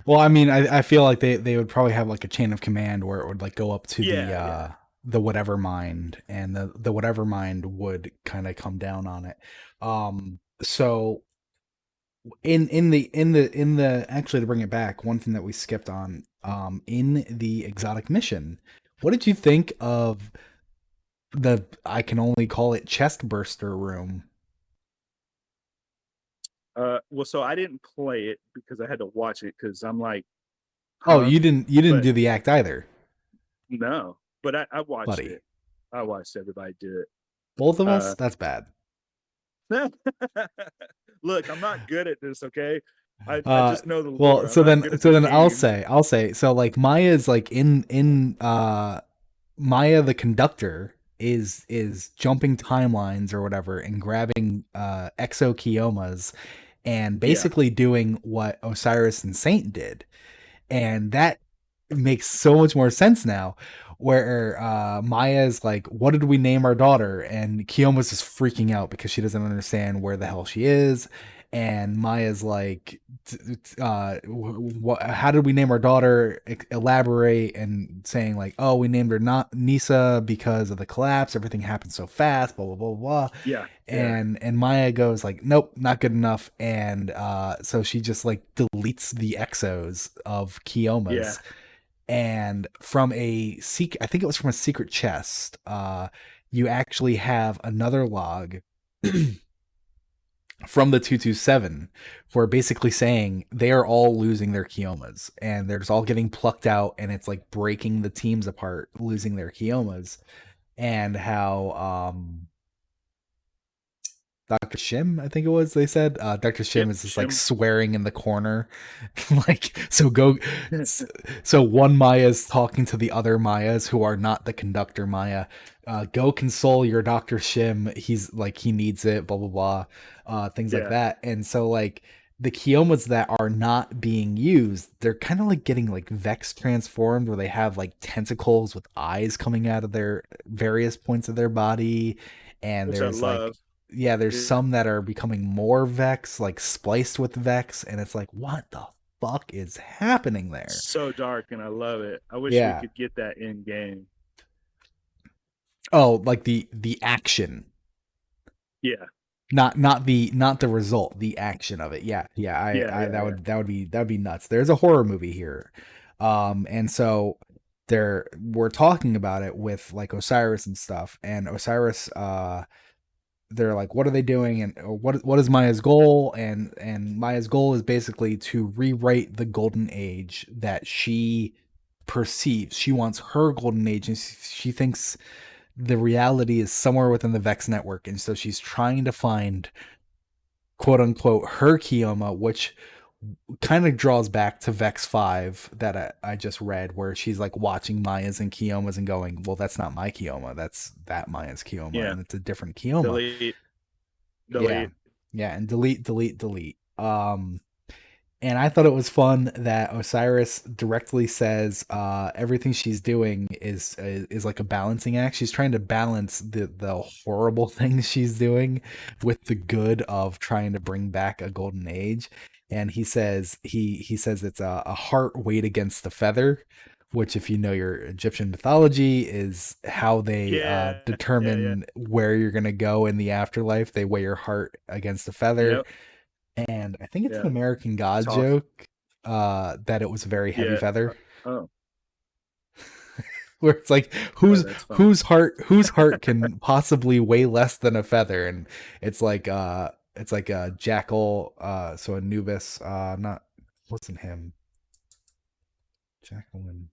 Well, I mean, I feel like they would probably have like a chain of command where it would like go up to Yeah, yeah, the whatever mind and the whatever mind would kind of come down on it. So in the actually to bring it back, one thing that we skipped on in the exotic mission. What did you think of the, I can only call it, chest burster room? Well, so I didn't play it because I had to watch it because I'm like, Oh, huh? you didn't But do the act either, no, but I watched buddy. it. I watched everybody do it. Both of us? Uh, That's bad. look, I'm not good at this. Okay, I Uh, just know the well, lore. I'm not good at so the then game. I'll say, so like Maya's like in Maya the conductor is jumping timelines or whatever and grabbing exo Kiomas and Yeah, basically doing what Osiris and Saint did. And that makes so much more sense now, where Maya's like, what did we name our daughter? And Kiyoma's just freaking out because she doesn't understand where the hell she is. And Maya's like, how did we name our daughter? Elaborate. And saying like, oh, we named her not Nisa because of the collapse, everything happened so fast, blah blah blah blah. yeah, yeah, And Maya goes like, nope, not good enough. And so she just like deletes the exos of yeah, Kiyoma's. And from a secret, I think it was from a secret chest, you actually have another log from the 227 where basically saying they are all losing their Kiyomas and they're just all getting plucked out, and it's like breaking the teams apart, losing their Kiyomas. And how Dr. Shim, I think it was, they said, Dr. Shim yep, is just like Shim. swearing in the corner. Like, so go, so one Maya is talking to the other Mayas who are not the conductor Maya. Go console your Dr. Shim. He's like, he needs it, blah, blah, blah, things like Yeah, that. And so, like, the Kiomas that are not being used, they're kind of like getting like Vex transformed, where they have like tentacles with eyes coming out of their various points of their body. And which I there's like, love. yeah, there's Yeah, some that are becoming more Vex, like spliced with Vex, and it's like, what the fuck is happening there? so dark, and I love it. I wish we Yeah. could get that in game. Oh, like the action, Yeah, not the result, the action of it. Yeah, yeah. yeah, I yeah, that would be nuts. There's a horror movie here, and so we're talking about it with like Osiris and stuff, and Osiris they're like, what are they doing, and what is Maya's goal? And Maya's goal is basically to rewrite the golden age that she perceives. She wants her golden age, and she thinks the reality is somewhere within the Vex network, and so she's trying to find, quote unquote, her Kioma, which kind of draws back to Vex 5 that I just read, where she's like watching Mayas and Kiomas and going, well, that's not my Kioma, that's that Maya's Kioma, yeah. and it's a different Kioma. Delete, Yeah. delete. Yeah, and delete. And I thought it was fun that Osiris directly says everything she's doing is like a balancing act. She's trying to balance the horrible things she's doing with the good of trying to bring back a golden age. And he says it's a heart weighed against the feather, which, if you know your Egyptian mythology, is how they Yeah, yeah, yeah. determine where you're gonna go in the afterlife. They weigh your heart against a feather, Yep. and I think it's an Yeah. American God Tough. joke that it was a very heavy Yeah. feather, Oh, where it's like oh, that's funny. whose heart can possibly weigh less than a feather, and it's like a jackal, so Anubis, not what's in him, Jacqueline.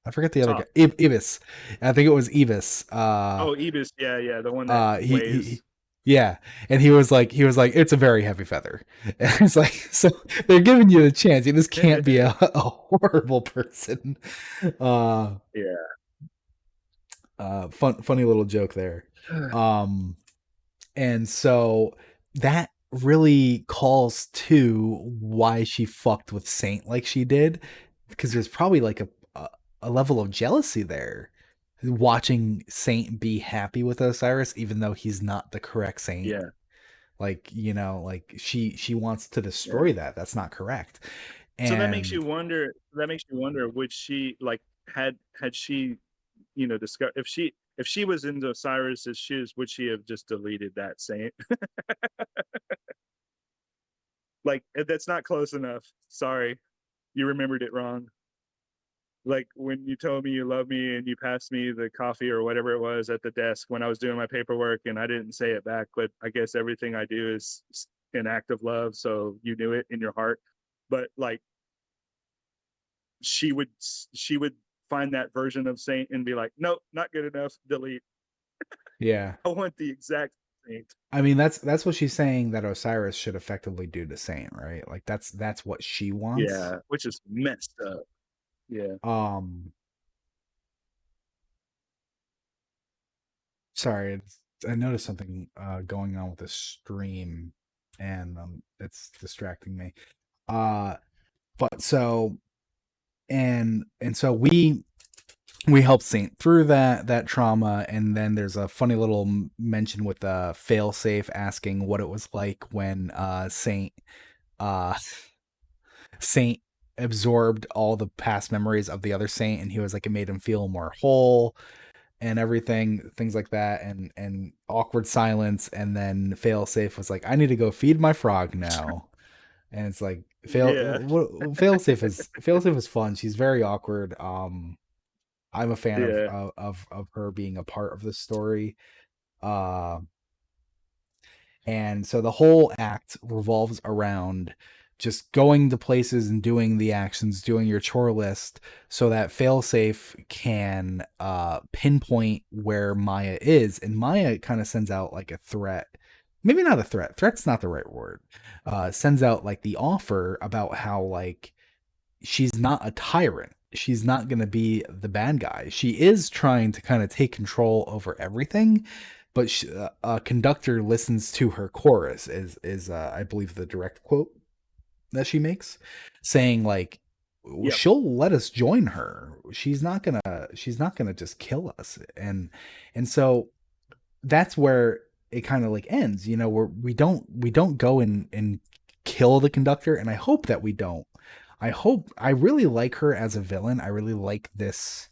I forget the other guy. Tough. Ibis. I think it was Ibis. Oh, Ebis. Yeah, yeah. The one that He weighs. yeah, and he was like, it's a very heavy feather. And it's like, so they're giving you a chance. You just can't be a horrible person. Uh, Yeah. funny little joke there. Um, and so that really calls to why she fucked with Saint like she did, because there's probably like a level of jealousy there, watching Saint be happy with Osiris even though he's not the correct Saint. Yeah. Like, you know, like she wants to Yeah. destroy that. That's not correct. So that makes And you wonder. That makes you wonder. Would she like had she, discover if she was into Osiris's shoes, would she have just deleted that saint? Like that's not close enough. Sorry, you remembered it wrong. like when you told me you love me and you passed me the coffee or whatever it was at the desk when I was doing my paperwork and I didn't say it back, but I guess everything I do is an act of love. So you knew it in your heart. But like she would find that version of Saint and be like, nope, not good enough. Delete. Yeah. I want the exact Saint. I mean, that's what she's saying that Osiris should effectively do to Saint, right? Like that's what she wants. Yeah, which is messed up. Yeah. Um, sorry, I noticed something going on with the stream, and it's distracting me. Uh, but so and so we help Saint through that trauma, and then there's a funny little mention with failsafe asking what it was like when uh Saint absorbed all the past memories of the other Saint, and he was like it made him feel more whole and everything, things like that, and awkward silence, and then failsafe was like, I need to go feed my frog now. And it's like Yeah. failsafe is fun. She's very awkward. I'm a fan Yeah. of her being a part of the story. Uh, and so the whole act revolves around just going to places and doing the actions, doing your chore list, so that failsafe can pinpoint where Maya is. And Maya kind of sends out like a threat. Maybe not a threat. Threat's not the right word. Sends out like the offer about how like she's not a tyrant. She's not going to be the bad guy. She is trying to kind of take control over everything, but a conductor listens to her chorus is I believe the direct quote that she makes, saying like Yep. she'll let us join her. She's not gonna just kill us. And so that's where it kind of like ends, you know, where we don't go and kill the conductor, and I hope that we don't. I really like her as a villain. I really like this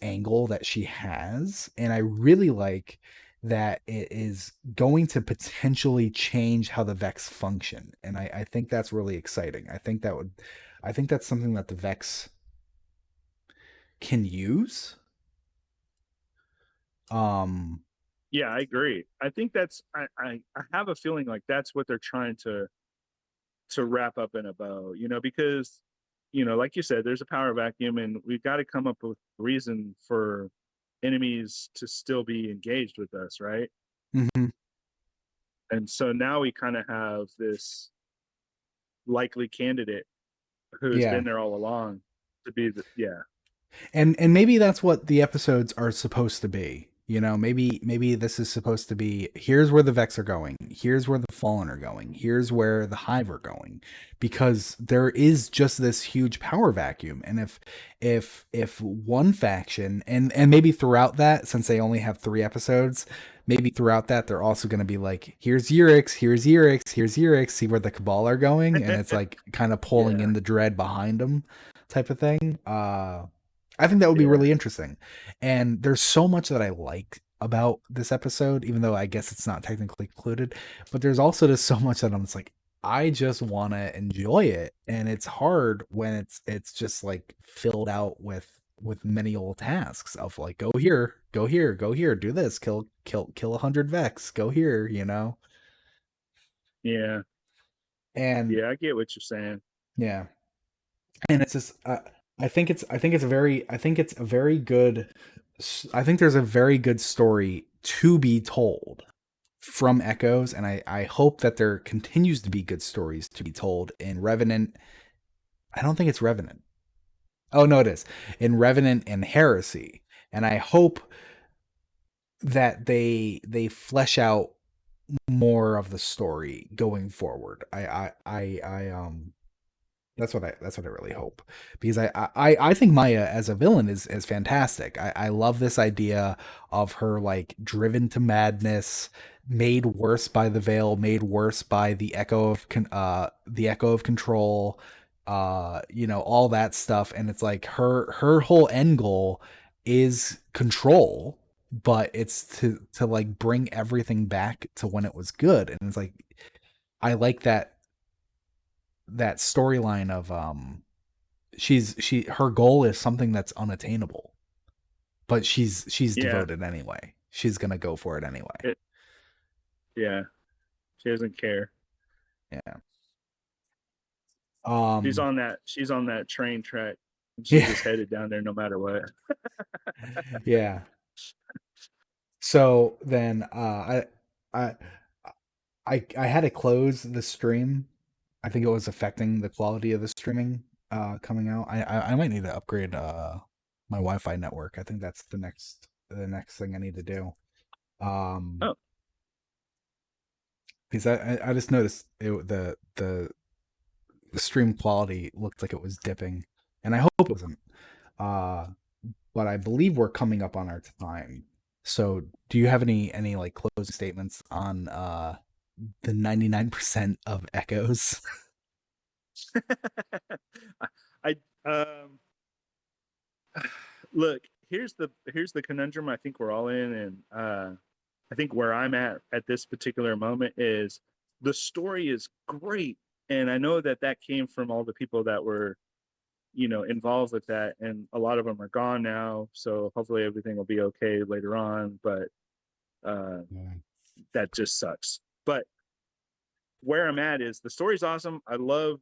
angle that she has, and I really like that it is going to potentially change how the Vex function. And I think that's really exciting. I think that's something that the Vex can use. Um Yeah, I agree. I think that's I have a feeling like that's what they're trying to wrap up in a bow, you know, because like you said, there's a power vacuum and we've got to come up with a reason for enemies to still be engaged with us, right? mhm, And so now we kind of have this likely candidate who's yeah. been there all along to be the yeah. And maybe that's what the episodes are supposed to be. You know, maybe this is supposed to be, here's where the Vex are going, here's where the Fallen are going, here's where the Hive are going, because there is just this huge power vacuum. And if one faction, and maybe throughout that, since they only have 3 episodes, maybe throughout that they're also going to be like, here's Urix, here's Urix, here's Urix, see where the Cabal are going, and it's like kind of pulling Yeah. in the dread behind them, type of thing. I think that would be Yeah. really interesting. And there's so much that I like about this episode, even though I guess it's not technically included. But there's also just so much that I'm just like, I just want to enjoy it, and it's hard when it's just like filled out with many old tasks of like, go here, go here, go here, do this, kill 100 Vex, go here, you know. Yeah. And Yeah, I get what you're saying. yeah, and it's just I think it's a very good I think there's a very good story to be told from Echoes, and I hope that there continues to be good stories to be told in Revenant. I don't think it's Revenant. Oh no, it is in Revenant and Heresy, and I hope that they flesh out more of the story going forward. That's what I really hope, because I think Maya as a villain is fantastic. I love this idea of her like driven to madness, made worse by the veil, made worse by the echo of control, you know, all that stuff. And it's like her whole end goal is control, but it's to like bring everything back to when it was good. And it's like I like that storyline of her goal is something that's unattainable, but she's Yeah. devoted anyway. She's gonna go for it anyway. It, yeah. She doesn't care. Yeah. She's on that train track, and she's Yeah. just headed down there no matter what. Yeah. So then I I had to close the stream. I think it was affecting the quality of the streaming coming out. I might need to upgrade my Wi-Fi network. I think that's the next thing I need to do. Oh, Because I just noticed the stream quality looked like it was dipping, and I hope it wasn't. Uh, but I believe we're coming up on our time. So, do you have any like closing statements on the 99% of echoes? I look. Here's the conundrum I think we're all in, and I think where I'm at this particular moment is the story is great, and I know that that came from all the people that were involved with that, and a lot of them are gone now. So hopefully everything will be okay later on. But uh, Yeah. that just sucks. But where I'm at is the story's awesome. I love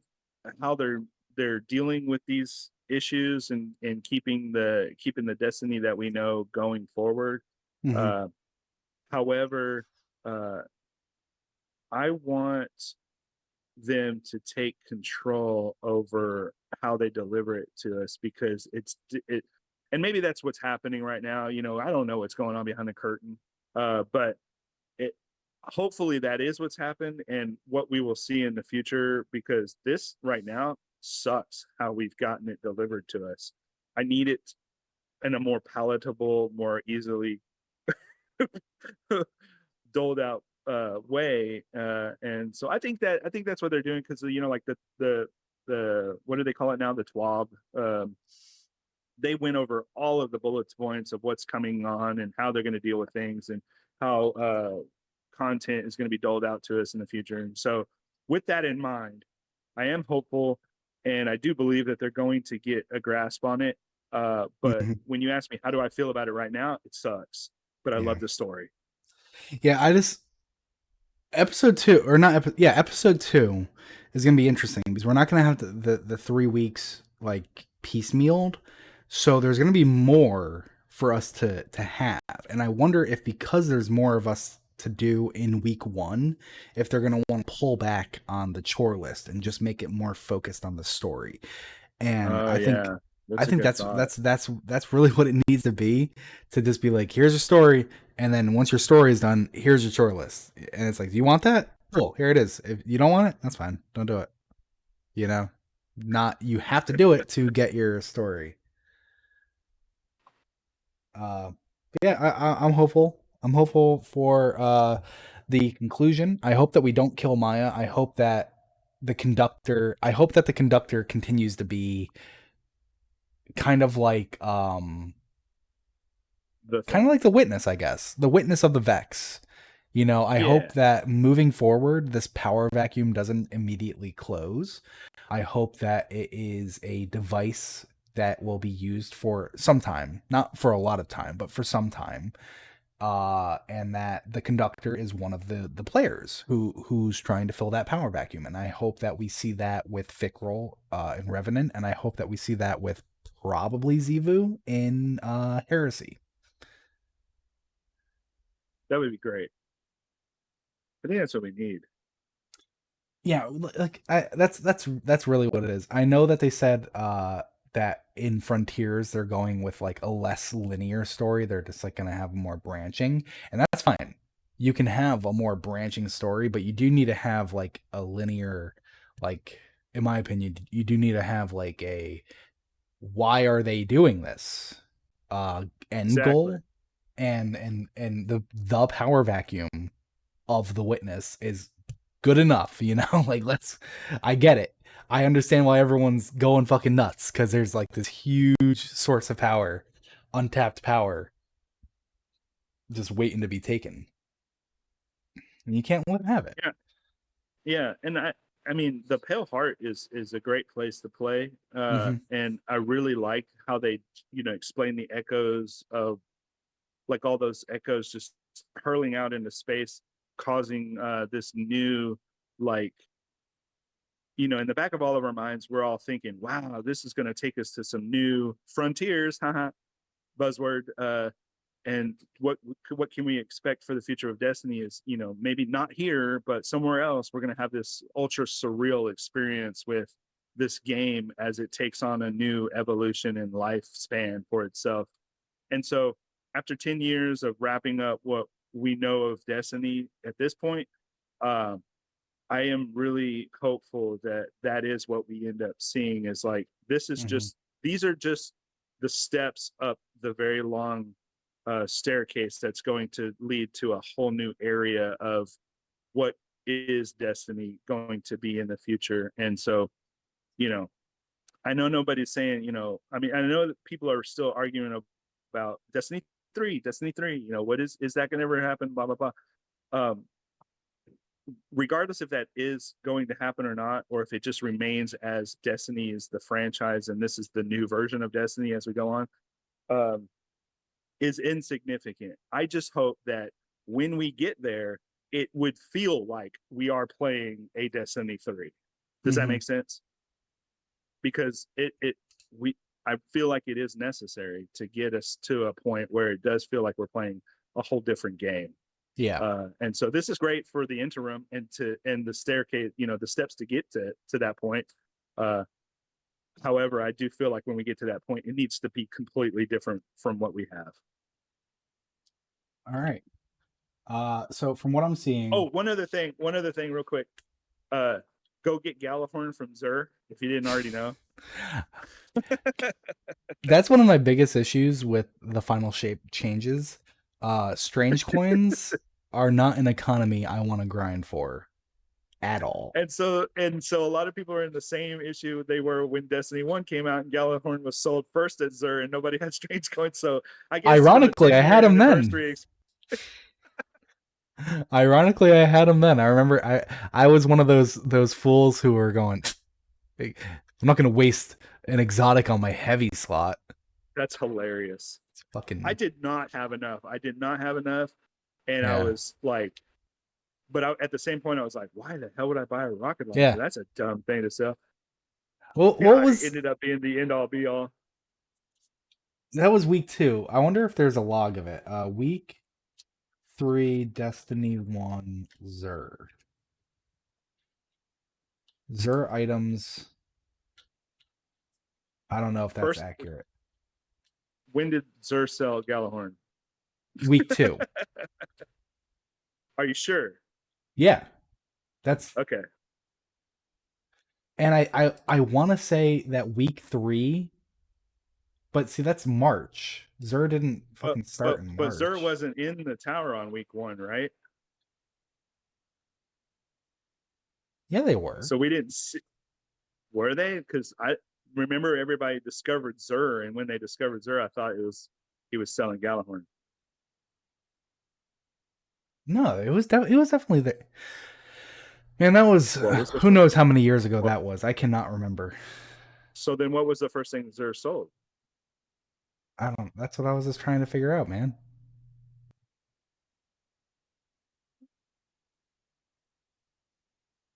how they're dealing with these issues and keeping the destiny that we know going forward. Hmm. Uh, however, uh, I want them to take control over how they deliver it to us because it and maybe that's what's happening right now. I don't know what's going on behind the curtain, but it hopefully that is what's happened and what we will see in the future, because this right now sucks how we've gotten it delivered to us. I need it in a more palatable, more easily doled out way, and so I think that's what they're doing, because like the what do they call it now, the TWAB. They went over all of the bullet points of what's coming on and how they're going to deal with things, and how content is going to be doled out to us in the future. And so, with that in mind, I am hopeful, and I do believe that they're going to get a grasp on it. But Hmm. when you ask me how do I feel about it right now, it sucks. But I Yeah. love the story. Yeah, I just episode two or not yeah, episode two is gonna be interesting because we're not gonna have the 3 weeks like piecemealed. So there's gonna be more for us to have. And I wonder if because there's more of us to do in week one, if they're gonna want to pull back on the chore list and just make it more focused on the story. And Oh I think yeah, I that's a think good that's thought. that's that's that's really what it needs to be, to just be like, here's your story, and then once your story is done, here's your chore list. And it's like, do you want that? Cool, here it is. If you don't want it, that's fine. Don't do it. You know, not you have to do it to get your story. Uh, yeah, I'm hopeful. I'm hopeful for the conclusion. I hope that we don't kill Maya. I hope that the conductor. I hope that the conductor continues to be kind of like The kind of thing. like the witness, I guess, the witness of the Vex. I Yeah, hope that moving forward, this power vacuum doesn't immediately close. I hope that it is a device that will be used for some time, not for a lot of time, but for some time. And that the conductor is one of the players who's trying to fill that power vacuum. And I hope that we see that with Fickrol in Revenant, and I hope that we see that with probably Zivu in Heresy. that would be great. I think that's what we need. Yeah, like that's really what it is. I know that they said that in Frontiers they're going with like a less linear story. They're just like going to have more branching, and that's fine. You can have a more branching story, but you do need to have like a linear, like in my opinion, you do need to have like a why are they doing this end Exactly. goal, and the power vacuum of the witness is good enough, like I get it. I understand why everyone's going fucking nuts because there's like this huge source of power, untapped power, just waiting to be taken. And you can't let them have it. Yeah, yeah, and I mean, the Pale Heart is a great place to play, and I really like how they explain the echoes of like all those echoes just hurling out into space, causing this new like in the back of all of our minds, we're all thinking, wow, this is going to take us to some new frontiers, haha, buzzword. And what can we expect for the future of Destiny is, maybe not here, but somewhere else, we're going to have this ultra surreal experience with this game as it takes on a new evolution and lifespan for itself. And so after 10 years of wrapping up what we know of Destiny at this point, um, I am really hopeful that that is what we end up seeing is like, these are just the steps up the very long staircase that's going to lead to a whole new area of what is Destiny going to be in the future. And so, I know nobody's saying, I mean, I know that people are still arguing about Destiny 3, what is that going to ever happen? Blah, blah, blah. Um, Regardless if that is going to happen or not, or if it just remains as Destiny is the franchise and this is the new version of Destiny as we go on, is insignificant. I just hope that when we get there, it would feel like we are playing a Destiny 3. Does that make sense? Because I feel like it is necessary to get us to a point where it does feel like we're playing a whole different game. Yeah. And so this is great for the interim and the staircase, the steps to get to that point. However, I do feel like when we get to that point, it needs to be completely different from what we have. All right. So from what I'm seeing, One other thing real quick. Go get Galahorn from Xur if you didn't already know. that's one of my biggest issues with the final shape changes. Strange coins are not an economy I want to grind for at all. And so a lot of people are in the same issue they were when Destiny 1 came out and Galahorn was sold first at Xur and nobody had strange coins. So I guess ironically, I had him then. Ironically, I had him then. I remember I was one of those fools who were going, I'm not going to waste an exotic on my heavy slot. That's hilarious. It's fucking. I did not have enough. And I was like, but at the same point, I was like, why the hell would I buy a rocket launcher? Yeah. That's a dumb thing to sell. Well, what was ended up being the end all be all? That was week 2. I wonder if there's a log of it. Week 3, Destiny 1, Xur. Xur items. I don't know if that's accurate. When did Xur sell Galahorn? Week 2. Are you sure? Yeah. That's okay. And I want to say that week 3, but see, that's March. Xur didn't fucking start in March. But Xur wasn't in the tower on week 1, right? Yeah, they were. So we didn't see. Were they? Because I remember everybody discovered Xur, and when they discovered Xur, I thought he was selling Galahorn. No, it was definitely there. Man, that was who knows how many years ago that was. I cannot remember. So then, what was the first thing Xur sold? That's what I was just trying to figure out, man.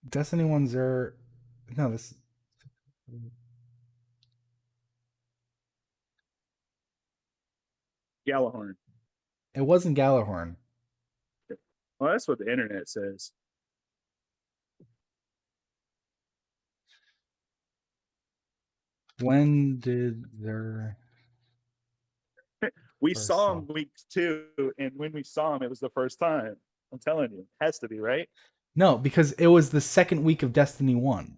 Destiny 1 Xur. No, this. Galahorn. It wasn't Galahorn. Well, that's what the internet says. When did there? We saw him week 2, and when we saw him, it was the first time. I'm telling you, it has to be, right? No, because it was the second week of Destiny 1.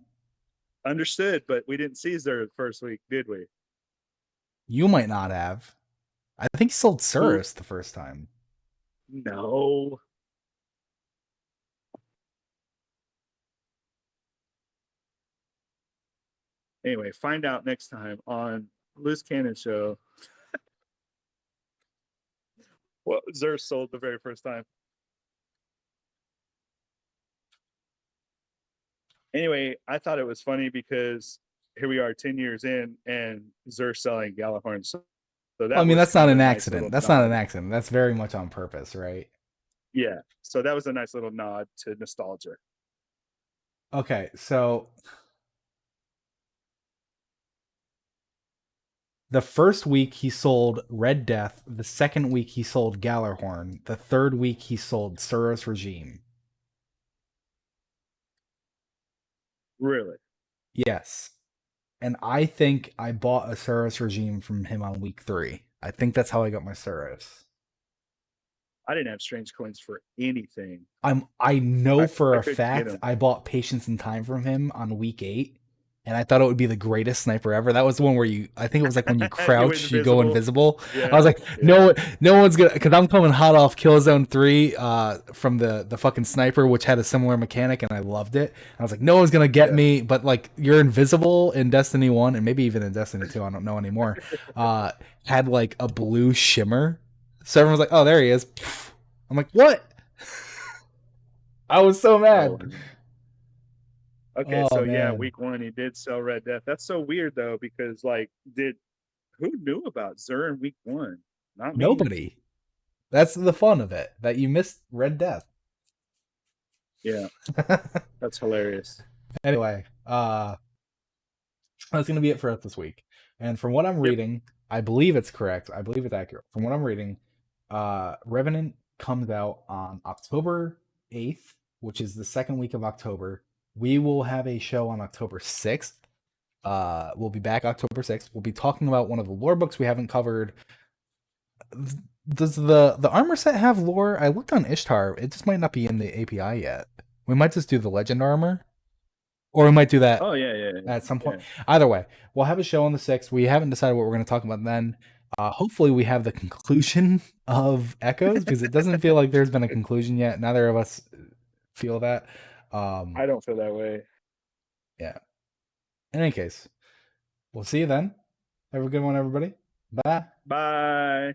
Understood, but we didn't see Xur the first week, did we? You might not have. I think he sold Surus the first time. No. Anyway, find out next time on Loose Canon Show what Xur sold the very first time. Anyway, I thought it was funny because here we are 10 years in and they're selling Galahorn. So Well, I that mean, was that's not kind of an a nice little accident. That's not an nod. accident. That's very much on purpose, right? Yeah. So that was a nice little nod to nostalgia. Okay, so the first week he sold Red Death. The second week he sold Gallarhorn. The third week he sold Suros Regime. Really. Yes. And I think I bought a Suros Regime from him on week 3. I think that's how I got my Suros. I didn't have strange coins for anything. I know for I a couldn't get fact them. I bought Patience and Time from him on week 8, and I thought it would be the greatest sniper ever. That was the one where I think it was like when you You crouch, you go invisible. invisible. I Yeah. was like, Yeah. no one's gonna, because I'm coming hot off Killzone 3 from the fucking sniper, which had a similar mechanic, and I loved it. I was like, no one's gonna get Yeah. me, but like you're invisible in Destiny 1 and maybe even in Destiny 2, I don't know anymore. Had like a blue shimmer. So everyone's like, oh, there he is. I'm like, what? I was so Oh. mad. Okay. Oh So yeah, man. week 1 he did sell Red Death. That's so weird though, because like did who knew about Zur in week 1? Not me. Nobody. That's the fun of it. That you missed Red Death. Yeah. That's hilarious. Anyway, that's gonna be it for us this week. And from what I'm Yep. reading, I believe it's correct. I believe it's accurate. From what I'm reading, Revenant comes out on October 8th, which is the second week of October. We will have a show on October 6th. We'll be back October 6th. We'll be talking about one of the lore books we haven't covered. Does the armor set have lore? I looked on Ishtar. It just might not be in the API yet. We might just do the legend armor, or we might do that Oh yeah, yeah, yeah. at some point. Yeah. Either way, we'll have a show on the 6th. We haven't decided what we're going to talk about then. Hopefully, we have the conclusion of Echoes, because it doesn't feel like there's been a conclusion yet. Neither of us feel that. I don't feel that way. Yeah. In any case, we'll see you then. Have a good one, everybody. Bye. Bye.